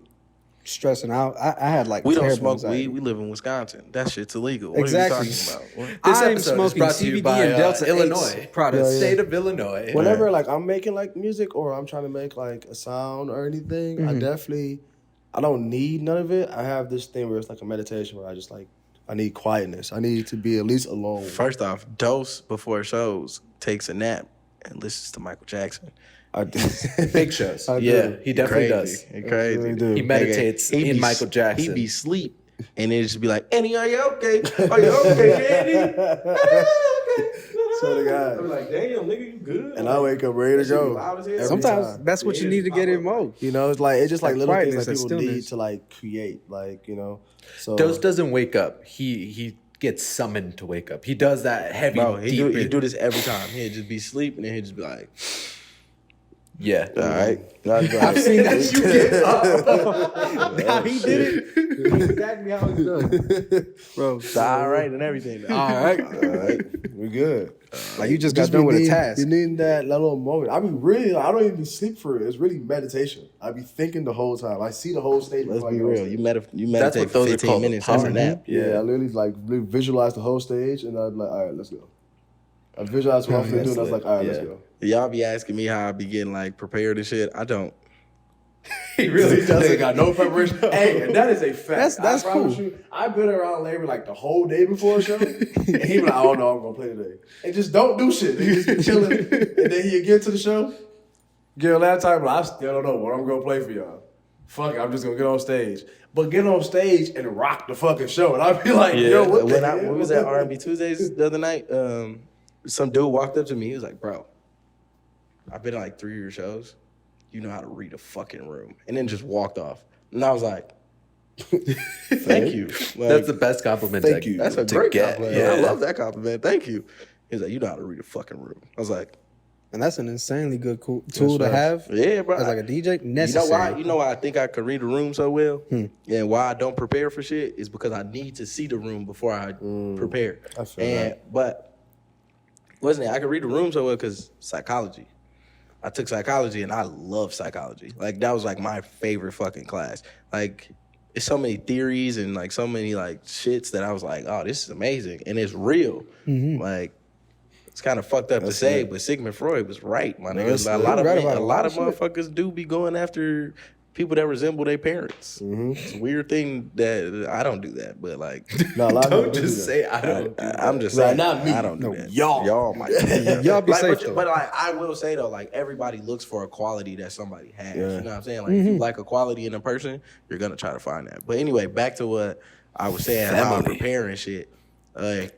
stressing out, I had like We don't terrible smoke anxiety. weed. We live in Wisconsin. That shit's illegal. What Exactly. are you talking about? What? This I'm episode is smoking brought to you CBD by, and Delta 8 Illinois. products. Yeah. State of Illinois. Whenever like I'm making like music or I'm trying to make like a sound or anything, I don't need none of it. I have this thing where it's like a meditation where I need quietness. I need to be at least alone. First off, Dose before shows takes a nap and listens to Michael Jackson. I do. Big shows. I do. Yeah, he definitely Crazy. does. He crazy. really do. He meditates He in be- Michael Jackson. He be sleep and it just be like, Annie, are you okay? Are you okay, Annie? Swear to God. I'm like, damn, nigga, you good? And I wake up ready to That shit be go. loud as hell. every Sometimes time. that's what you need to get in mode. You know, it's just like That little things quietness, that that people need stillness. to like create, like, you know. So Dose doesn't wake up. He gets summoned to wake up. He does that heavy, Bro, deep. he do this every time. He'd just be asleep and then he'd just be like, Yeah. all right. I've seen that you get up. Now he did it. Exactly how it's done. Bro, All right and everything. all right. all right, we good. Like you just got done with a task. You need that little moment. I mean, really, I don't even sleep for it. It's really meditation. I be thinking the whole time. I see the whole stage. Let's before I be get on real. stage. You That's meditate what for those are 15 called, minutes a after power nap. Yeah, I literally like visualize the whole stage, and I'm like, all right, let's go. I visualized what I was gonna do, and I was like, all right, let's Yeah. go. Y'all be asking me how I be getting like prepared and shit. I don't. He really doesn't. Nigga got no preparation. Hey, and that is a fact. That's I promise cool. you, I've been around Labor like the whole day before a show, and he be like, "I don't know, I'm gonna play today," and just don't do shit. They just be chilling, and then he'll get to the show, get a laptop, but I still don't know what I'm gonna play for y'all. Fuck it, I'm just gonna get on stage. But get on stage and rock the fucking show, and I'd be like, "Yo, what the hell?" When was that R&B Tuesdays the other night? Some dude walked up to me. He was like, "Bro, I've been to like 3 of your shows. You know how to read a fucking room," and then just walked off. And I was like, "Thank you." Like, That's the best compliment. Thank you. That's a to great get. compliment. Yeah. I love that compliment. Thank you. He was like, "You know how to read a fucking room." I was like, And that's an insanely good tool to right. have. "Yeah, bro." As like a DJ, necessary. You know why I think I could read a room so well? And why I don't prepare for shit is because I need to see the room before I prepare. I feel that. But wasn't it? I could read the room so well because psychology. I took psychology and I love psychology. Like that was like my favorite fucking class. Like it's so many theories and like so many like shits that I was like, oh, this is amazing and it's real. Like it's kind of fucked up to say, but Sigmund Freud was right, my nigga. A lot of right about a lot of shit. motherfuckers do be going after people that resemble their parents. It's a weird thing that I don't do that, but like No, a lot of Don't people do just that. say I don't. I'm just Right, saying, not me. I don't do No, that. y'all. Y'all might. Y'all be Like, safe, but, though. but like I will say though, like everybody looks for a quality that somebody has. Yeah. You know what I'm saying? Like if you like a quality in a person, you're gonna try to find that. But anyway, back to what I was saying about preparing shit. I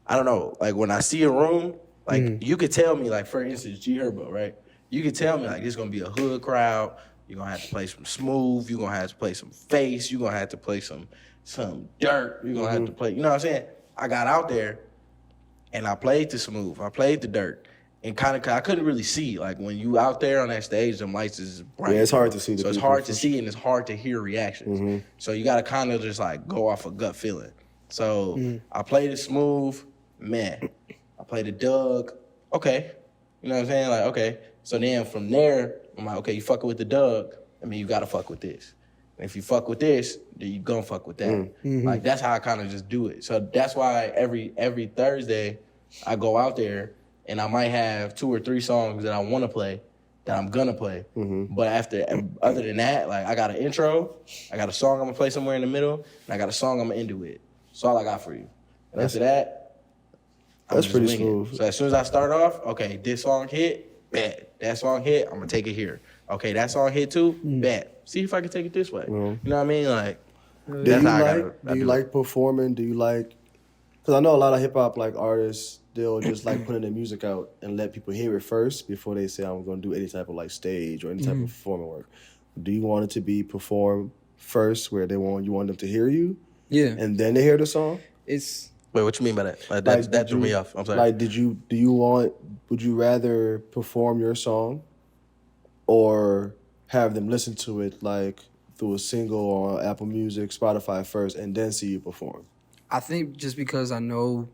don't know. Like when I see a room, like you could tell me, like for instance, G Herbo, right? You could tell me like this gonna be a hood crowd. You're gonna have to play some smooth. You're gonna have to play some face. You're gonna have to play some dirt. You're gonna have to play. You know what I'm saying? I got out there and I played the smooth. I played the dirt. And kind of, I couldn't really see. Like when you out there on that stage, them lights is bright. Yeah, it's hard to see the So it's people hard to for see and it's hard to hear reactions. So you gotta kind of just like go off a gut feeling. So I played it smooth, man. I played it Doug, okay. You know what I'm saying? Like, okay. So then from there, I'm like, okay, you fucking with the Doug, I mean, you gotta fuck with this. And if you fuck with this, then you gonna fuck with that. Like that's how I kind of just do it. So that's why every Thursday I go out there and I might have 2 or 3 songs that I want to play that I'm gonna play. But other than that, like I got an intro, I got a song I'm gonna play somewhere in the middle, and I got a song I'm gonna end it with. That's all I got for you. And after that, I'm That's just pretty winging it. smooth. So as soon as I start off, okay, this song hit, bet. That song hit, I'm gonna take it here. Okay, that song hit too, bet. See if I can take it this way. You know what I mean? Like, Do that's you how I like? gotta. Do you like performing? Do you like? Because I know a lot of hip hop like artists, they'll just like putting their music out and let people hear it first before they say I'm going to do any type of like stage or any type of performing work. Do you want it to be performed first, where you want them to hear you, Yeah, and then they hear the song? it's Wait, what you mean by that? Like, Like, that did threw you- me off. I'm sorry. Like, would you rather perform your song or have them listen to it like through a single or on Apple Music, Spotify first, and then see you perform? I think just because I know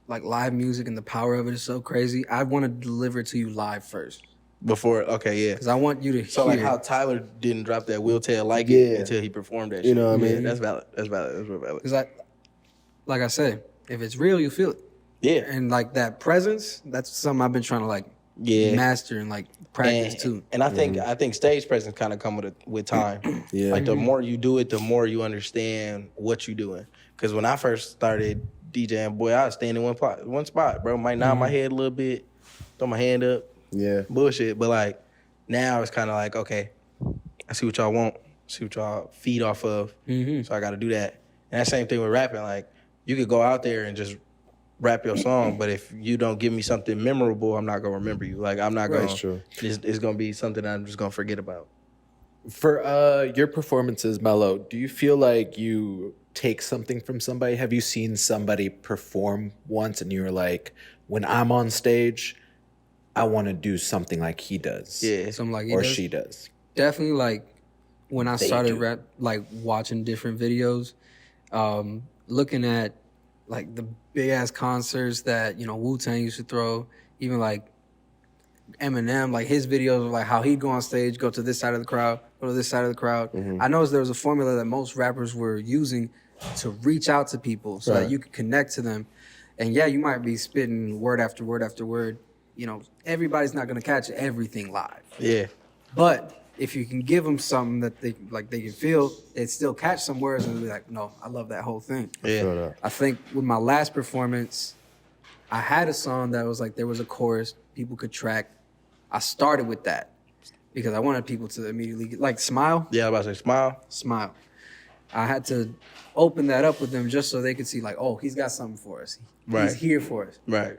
like live music and the power of it is so crazy, I want to deliver it to you live first Before, okay, yeah. because I want you to So hear. like how Tyler didn't drop that Will Tell Like Yeah. It until he performed that shit. You know what I mean? That's valid. That's valid. That's real valid. Because like I said, if it's real, you feel it. Yeah. And like that presence, that's something I've been trying to like Yeah. master and like practice too. And I think stage presence kind of come with time. Yeah. Like the more you do it, the more you understand what you're doing. Because when I first started DJing, boy, I was standing in one spot, bro. Might nod my head a little bit, throw my hand up, Yeah. bullshit. But like now it's kind of like, okay, I see what y'all want, see what y'all feed off of. So I got to do that. And that same thing with rapping. Like you could go out there and just rap your song, but if you don't give me something memorable, I'm not gonna remember you. Like I'm not gonna. That's true. It's gonna be something I'm just gonna forget about. For your performances, Melo, do you feel like you take something from somebody? Have you seen somebody perform once and you were like, when I'm on stage, I want to do something like he does? Yeah. Something like Or does. she does. Definitely like when I They started do. like watching different videos, looking at like the big ass concerts that Wu-Tang used to throw, even like Eminem, like his videos of like how he'd go on stage, go to this side of the crowd, go to this side of the crowd. I noticed there was a formula that most rappers were using to reach out to people so that you could connect to them. And yeah, you might be spitting word after word after word. Everybody's not gonna catch everything live. Yeah. But if you can give them something that they can feel, they'd still catch some words and be like, no, I love that whole thing. Yeah. I think with my last performance, I had a song that was like there was a chorus people could track. I started with that because I wanted people to immediately like smile. Yeah, I was about to say Smile. I had to open that up with them just so they could see like, oh, he's got something for us. Right. He's here for us. Right.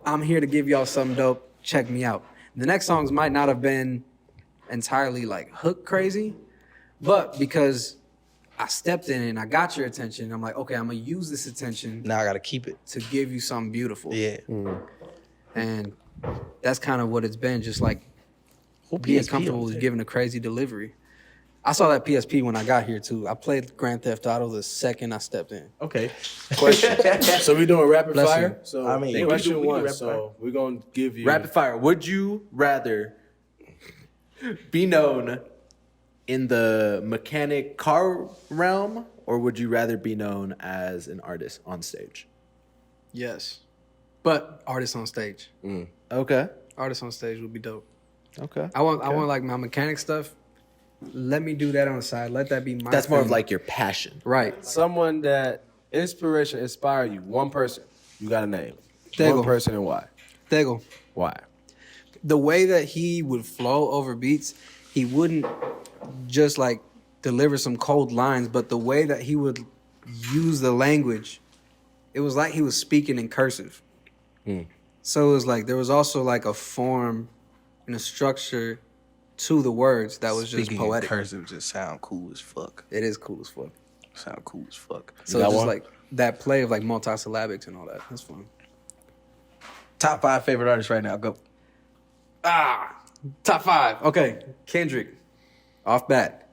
I'm here to give y'all something dope. Check me out. The next songs might not have been entirely like hook crazy, but because I stepped in and I got your attention, I'm like, okay, I'm gonna use this attention Now I gotta keep it. to give you something beautiful. Yeah. And that's kind of what it's been, just like being comfortable with giving a crazy delivery. I saw that PSP when I got here too. I played Grand Theft Auto the second I stepped in. Okay. Question. So we doing rapid Bless fire. you. So I mean, question we can one. rapid So we're gonna give you Rapid fire. Would you rather be known in the mechanic car realm, or would you rather be known as an artist on stage? Yes. But artists on stage. Okay. Artists on stage would be dope. Okay. I want like my mechanic stuff. Let me do that on the side. Let that be my That's more of thing. like your passion. Right. someone that inspire you. One person. You got a name. Tego. One person and why? Tego. Why? The way that he would flow over beats, he wouldn't just like deliver some cold lines, but the way that he would use the language, it was like he was speaking in cursive. So it was like there was also like a form and a structure to the words that was just Speaking poetic. in cursive just sound cool as fuck. It is cool as fuck. Sound cool as fuck. So got it's just one? like that play of like multisyllabics and all that. That's fun. Top 5 favorite artists right now. Go. Top 5. Okay. Kendrick. Off bat.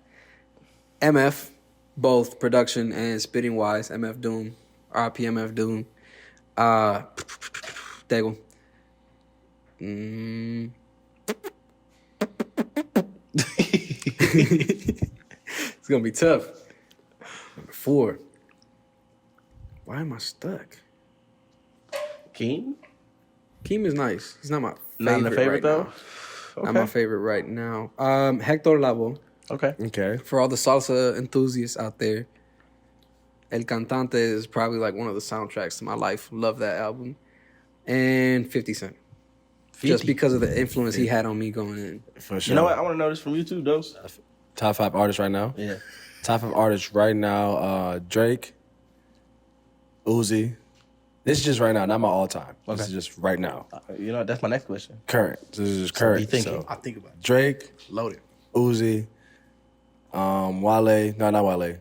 MF, both production and spitting wise. MF Doom. RIP MF Doom. Daigle. It's gonna be tough. Number 4. Why am I stuck? King? Keem is nice. He's not my favorite. Not in the favorite right though? now. Not my favorite right now. Hector Lavoe. Okay. Okay. For all the salsa enthusiasts out there, El Cantante is probably like one of the soundtracks to my life. Love that album. And 50 Cent. Just because of the influence he had on me going in. For sure. You know what? I want to know this from you too, Dose. Top 5 artists right now. Yeah. Top 5 artists right now. Drake, Uzi. This is just right now, not my all time. This is just right now. You know, that's my next question. Current. This is just current. be thinking. So, I think about it. Drake, Loaded. Uzi, Wale, no, not Wale.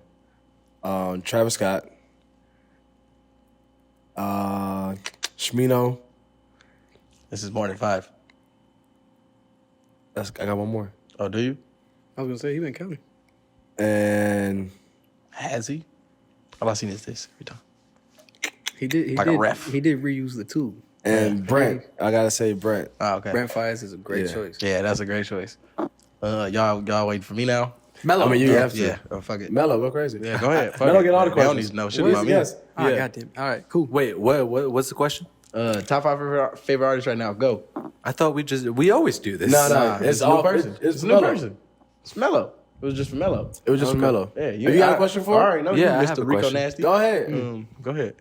Travis Scott, Shmino. This is more than 5. I got one more. Oh, do you? I was gonna say he been counting. And Has he? All I seen is this every time. He did. He Like a did. ref. He did reuse the tube. Brent. I gotta say Brent. Oh, okay. Brent Fires is a great Yeah. choice. Yeah, that's a great choice. Y'all waiting for me now? Melo. I mean, you have to. Yeah. Oh, fuck it. Melo, go crazy. Yeah, go ahead. Fuck Melo it. get all the They don't questions. need to know shit What is about the me. guess? Ah, Yeah. goddamn. All right, cool. Wait, what's the question? Top 5 favorite artists right now. Go. I thought we always do this. No, It's a all new person. It's a new Melo. person. It's Mello. It was just for Mello. It was just for Melo. Yeah, You got a question for him? All right, no, Yeah, I you, have Mr. a Rico question. Nasty. Go ahead. Go ahead.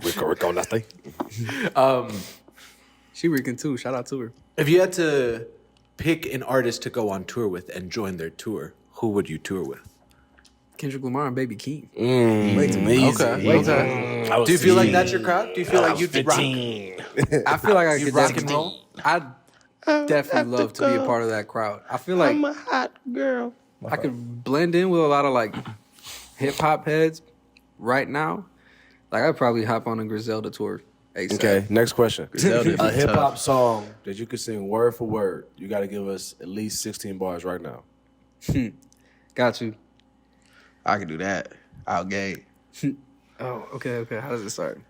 Rico Nasty. She Rican too. Shout out to her. If you had to pick an artist to go on tour with and join their tour, who would you tour with? Kendrick Lamar and Baby Keem. Okay. Do you feel like that's your crowd? Do you feel like you'd rock? I feel like I You could rock and definitely. roll? I'd definitely love to be a part of that crowd. I feel like a hot girl. I could blend in with a lot of like hip hop heads right now. Like I'd probably hop on a Griselda tour. ASAP. Okay, next question. Griselda A be hip hop tough. song that you could sing word for word. You got to give us at least 16 bars right now. Got you. I can do that. I'll gay. Oh, okay. How does it start?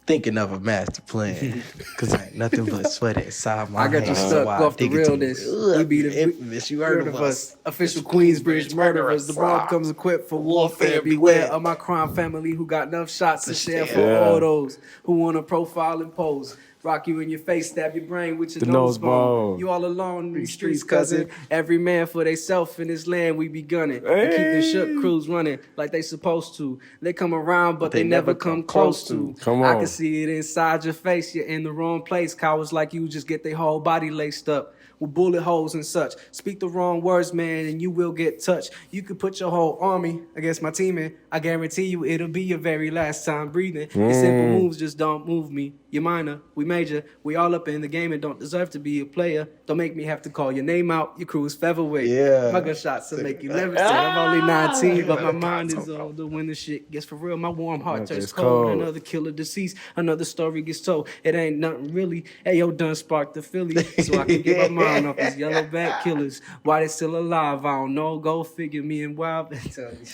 Thinking of a master plan. Cause ain't nothing but sweat inside my I got you hands, stuck so I off the dig it to realness. it. We be the Infamous, you heard of us. Official Queensbridge murderers. The bomb comes equipped for warfare. Beware of my crime family who got enough shots to share for all those who want to profile and pose. Rock you in your face, stab your brain with your The nose nose bone. bone. You all alone in these streets, cousin. Every man for theyself in this land we be gunning. And keep the shook crews running like they supposed to. They come around, but they never come close to. Come I on. can see it inside your face. You're in the wrong place. Cowards like you just get their whole body laced up with bullet holes and such. Speak the wrong words, man, and you will get touched. You could put your whole army against my team, and I guarantee you it'll be your very last time breathing. Your simple moves just don't move me. You're minor, we major. We all up in the game and don't deserve to be a player. Don't make me have to call your name out. Your crew is featherweight. Yeah. My gunshots will make you levitate. I'm only 19, but my mind is older. When the shit gets for real, my warm heart turns it's cold. cold. Another killer deceased, another story gets told. It ain't nothing really. Hey, yo, done sparked the Philly, so I can get my mind off these yellow back killers. Why they still alive? I don't know. Go figure. Me and Wild been telling me.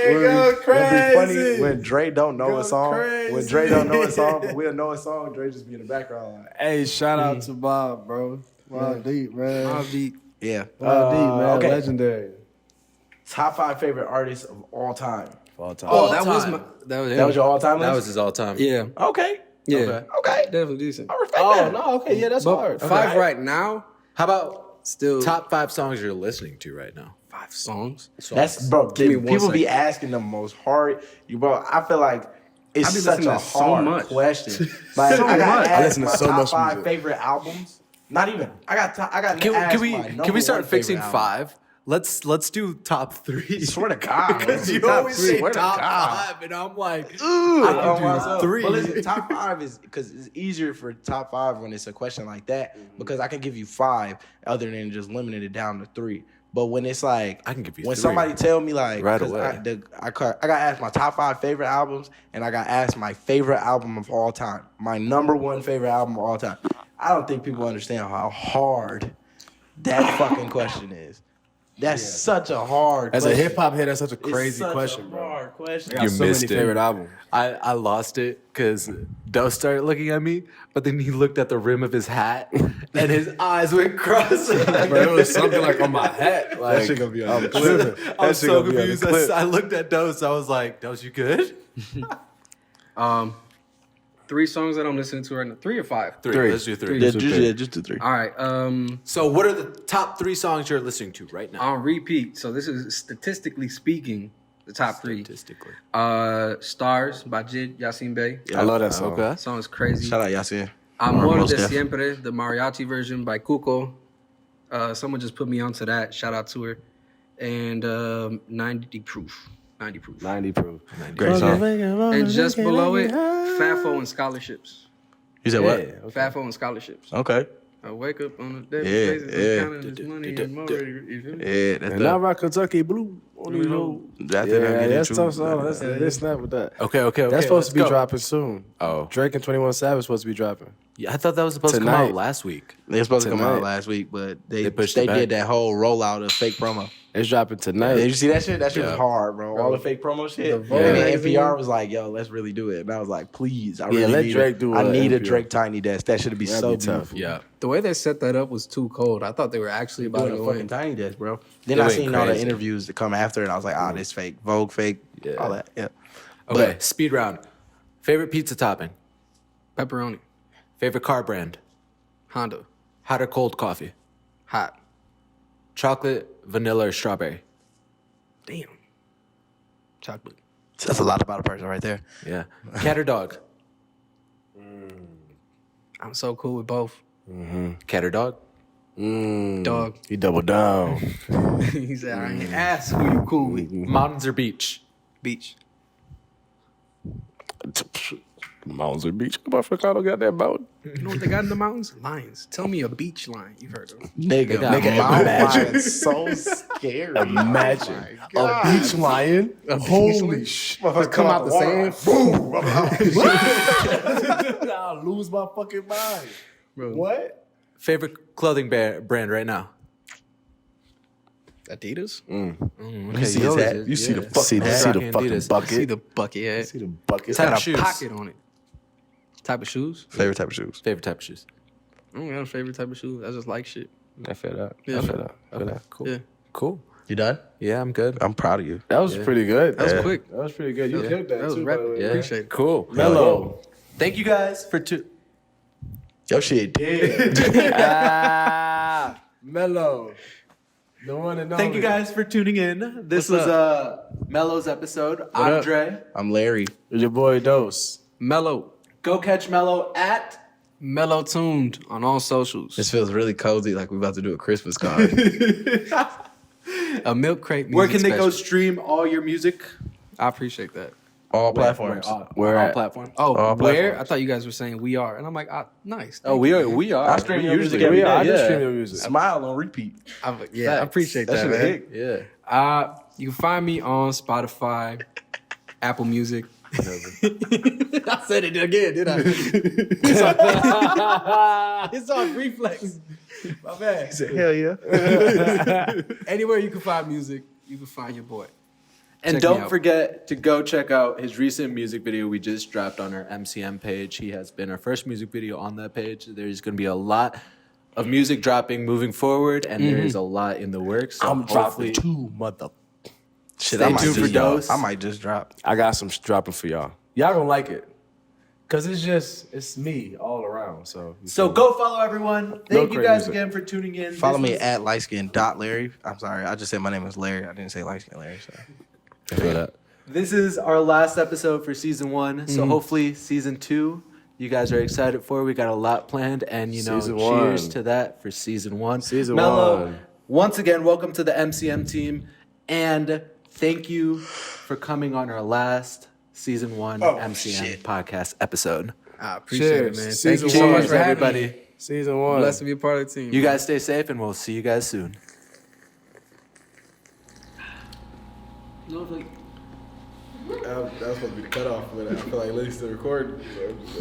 It'd be funny when Dre don't know a song. When Dre don't know a song, but we'll know a song. Dre just be in the background. Like, Hey, shout out to Bob, bro. Bob Deep, man. I'll be yeah. Bob Deep, man. Okay. Legendary. Top 5 favorite artists of all time. All time. Oh, that was my. That was him. That was your all time list? That was his all time. Yeah. Okay. Yeah. Okay. Definitely decent. I respect Oh, that. no, okay, yeah, that's But hard. 5 right now. How about Still top 5 songs you're listening to right now? 5 songs. That's, bro, Give me one people be second. asking the most hard. Bro, I feel like it's I be such listening a to so hard much. question. Like, So I got much. to I ask listen to my so top much 5 music. favorite albums. Not even. I got to ask Can my we number start one fixing favorite album. 5? Let's do top 3. Swear to God. Because you Top always three. say Swear to top God. 5, and I'm like, I can do myself. 3. But listen, top 5 is because it's easier for top 5 when it's a question like that because I can give you 5 other than just limiting it down to 3. But when it's like I can give you when 3. somebody tell me like Right 'cause away. I got asked my top 5 favorite albums and I got asked my favorite album of all time, my number 1 favorite album of all time. I don't think people understand how hard that fucking question is. That's such a hard As a question. hip hop head, that's such a It's crazy such question, a bro. hard question. I got You so missed many it. favorite albums. I lost it because Dose started looking at me, but then he looked at the rim of his hat and his eyes went cross. Bro, it was something like on my hat. Like, That shit gonna be on the I'm clip. tripping. I'm That shit so gonna be on the confused. clip. I looked at Dose. I was like, Dose, you good? 3 songs that I'm listening to right now. 3 or 5? 3. Let's do 3. Yeah, just do 3. All right. So what are the top 3 songs you're listening to right now? On repeat. So this is statistically speaking, the top 3. Statistically. Stars by Jid Yasin Bey. I love that song. Okay. Song is crazy. Shout out Yasin. Amor Most de def. Siempre, the mariachi version by Cuco. Someone just put me onto that. Shout out to her. And 90 Proof. 90 Proof. 90 proof. Great song. And just below it, Fafo and Scholarships. You said what? Yeah, okay. Fafo and Scholarships. Okay. I wake up on a daily Yeah, basis, yeah. I'm counting this money and more. You feel me? Yeah, that's And I rock Kentucky Blue on these roads. That's Yeah, that's tough song. Let's snap with that. Okay. That's supposed to be let's go. dropping soon. Oh. Drake and 21 Savage supposed to be dropping. Yeah, I thought that was supposed to come Tonight. out last week. They were supposed to come Tonight. out last week, but they pushed it back. did that whole rollout of fake promo. It's dropping tonight. Did you see that shit? That shit Yeah. was hard, bro. All the fake promo shit. The And Vogue then magazine. NPR was like, "Yo, let's really do it." And I was like, "Please, I really let need Drake it. do I a need a NPR. Drake Tiny Desk. That should be That'd so be tough. beautiful. Yeah. The way they set that up was too cold. I thought they were actually about Doing to a go fucking in. Tiny Desk, bro. Then They I went seen all the crazy. interviews that come after, and I was like, "Ah, this fake. Vogue fake. Yeah. All that. Yeah." Okay, speed round. Favorite pizza topping? Pepperoni. Favorite car brand? Honda. Hot or cold coffee? Hot. Chocolate, vanilla, or strawberry? Damn. Chocolate. That's a lot about a person right there. Yeah. Cat or dog? I'm so cool with both. Cat or dog? Dog. He doubled down. He said, I ain't asked who you cool with. Mountains or beach? Beach. Mountains or beach. Motherfucker, I don't got that mountain. You know what they got in the mountains? Lions. Tell me a beach lion. You've heard of them. Nigga, got mountain lion's so scary. Imagine a beach lion. Holy shit. Come out the Boom. I'll lose my fucking mind. Bro. What? Favorite clothing brand right now? Adidas? You see his hat? You see the fucking See, hat? see the Rocking fucking Adidas. bucket. See the bucket hat. See the bucket. Type Got of a shoes. pocket on it. Type of shoes? Favorite type of shoes. Favorite type of shoes? I don't got a favorite type of shoes. I just like shit. I feel that. Yeah. I feel that. I feel that. Cool. Yeah. Cool. You done? Yeah, I'm good. I'm proud of you. That was pretty good. That was quick. That was pretty good. You killed that, That was too, by the rapid. way. Yeah. Appreciate it. Cool. Melo. Thank you guys for Your shit dead. Melo. The one and only. Thank you guys for tuning in. This What's was Melo's episode. Andre, I'm Larry. It's your boy Dose. Mellow. go catch Melo at. Mellow tuned on all socials. This feels really cozy, like we're about to do a Christmas card. A milk crate music Where can they go special. stream all your music? I appreciate that. All platforms. Where all at? platforms. Oh, All where? platforms. I thought you guys were saying we are. And I'm like, nice. Oh, we are. I stream your music usually every Yeah, I day. just Yeah. stream your music. Smile on repeat. I appreciate that, shit man. hit. Yeah. You can find me on Spotify, Apple Music. I said it again, did I? It's on reflex. My bad. Hell yeah. Anywhere you can find music, you can find your boy. And Check me don't out. forget to go check out his recent music video we just dropped on our MCM page. He has been our first music video on that page. There's going to be a lot of music dropping moving forward, and there is a lot in the works. So I'm hopefully- dropping 2 mother. Shit, Stay I might tuned for just Dose. I might just drop. I got some dropping for y'all. Y'all gonna like it. Cause it's me all around. So So go follow everyone. Thank you great guys music. again for tuning in. Follow This me was- at lightskin.Larry. I'm sorry, I just said my name is Larry. I didn't say lightskin Larry. So feel that. This is our last episode for season 1. So hopefully season 2 you guys are excited for. We got a lot planned, and Season cheers 1. to that for season 1. Season Melo, 1. once again, welcome to the MCM team, and thank you for coming on our last season 1 MCM podcast episode. I appreciate it, man. Cheers. Thank you Season so one. much for having everybody. me. Season 1. Blessed to be a part of the team. You guys stay safe, and we'll see you guys soon. That was supposed to be the cutoff, but I feel like Lily's still recording. So.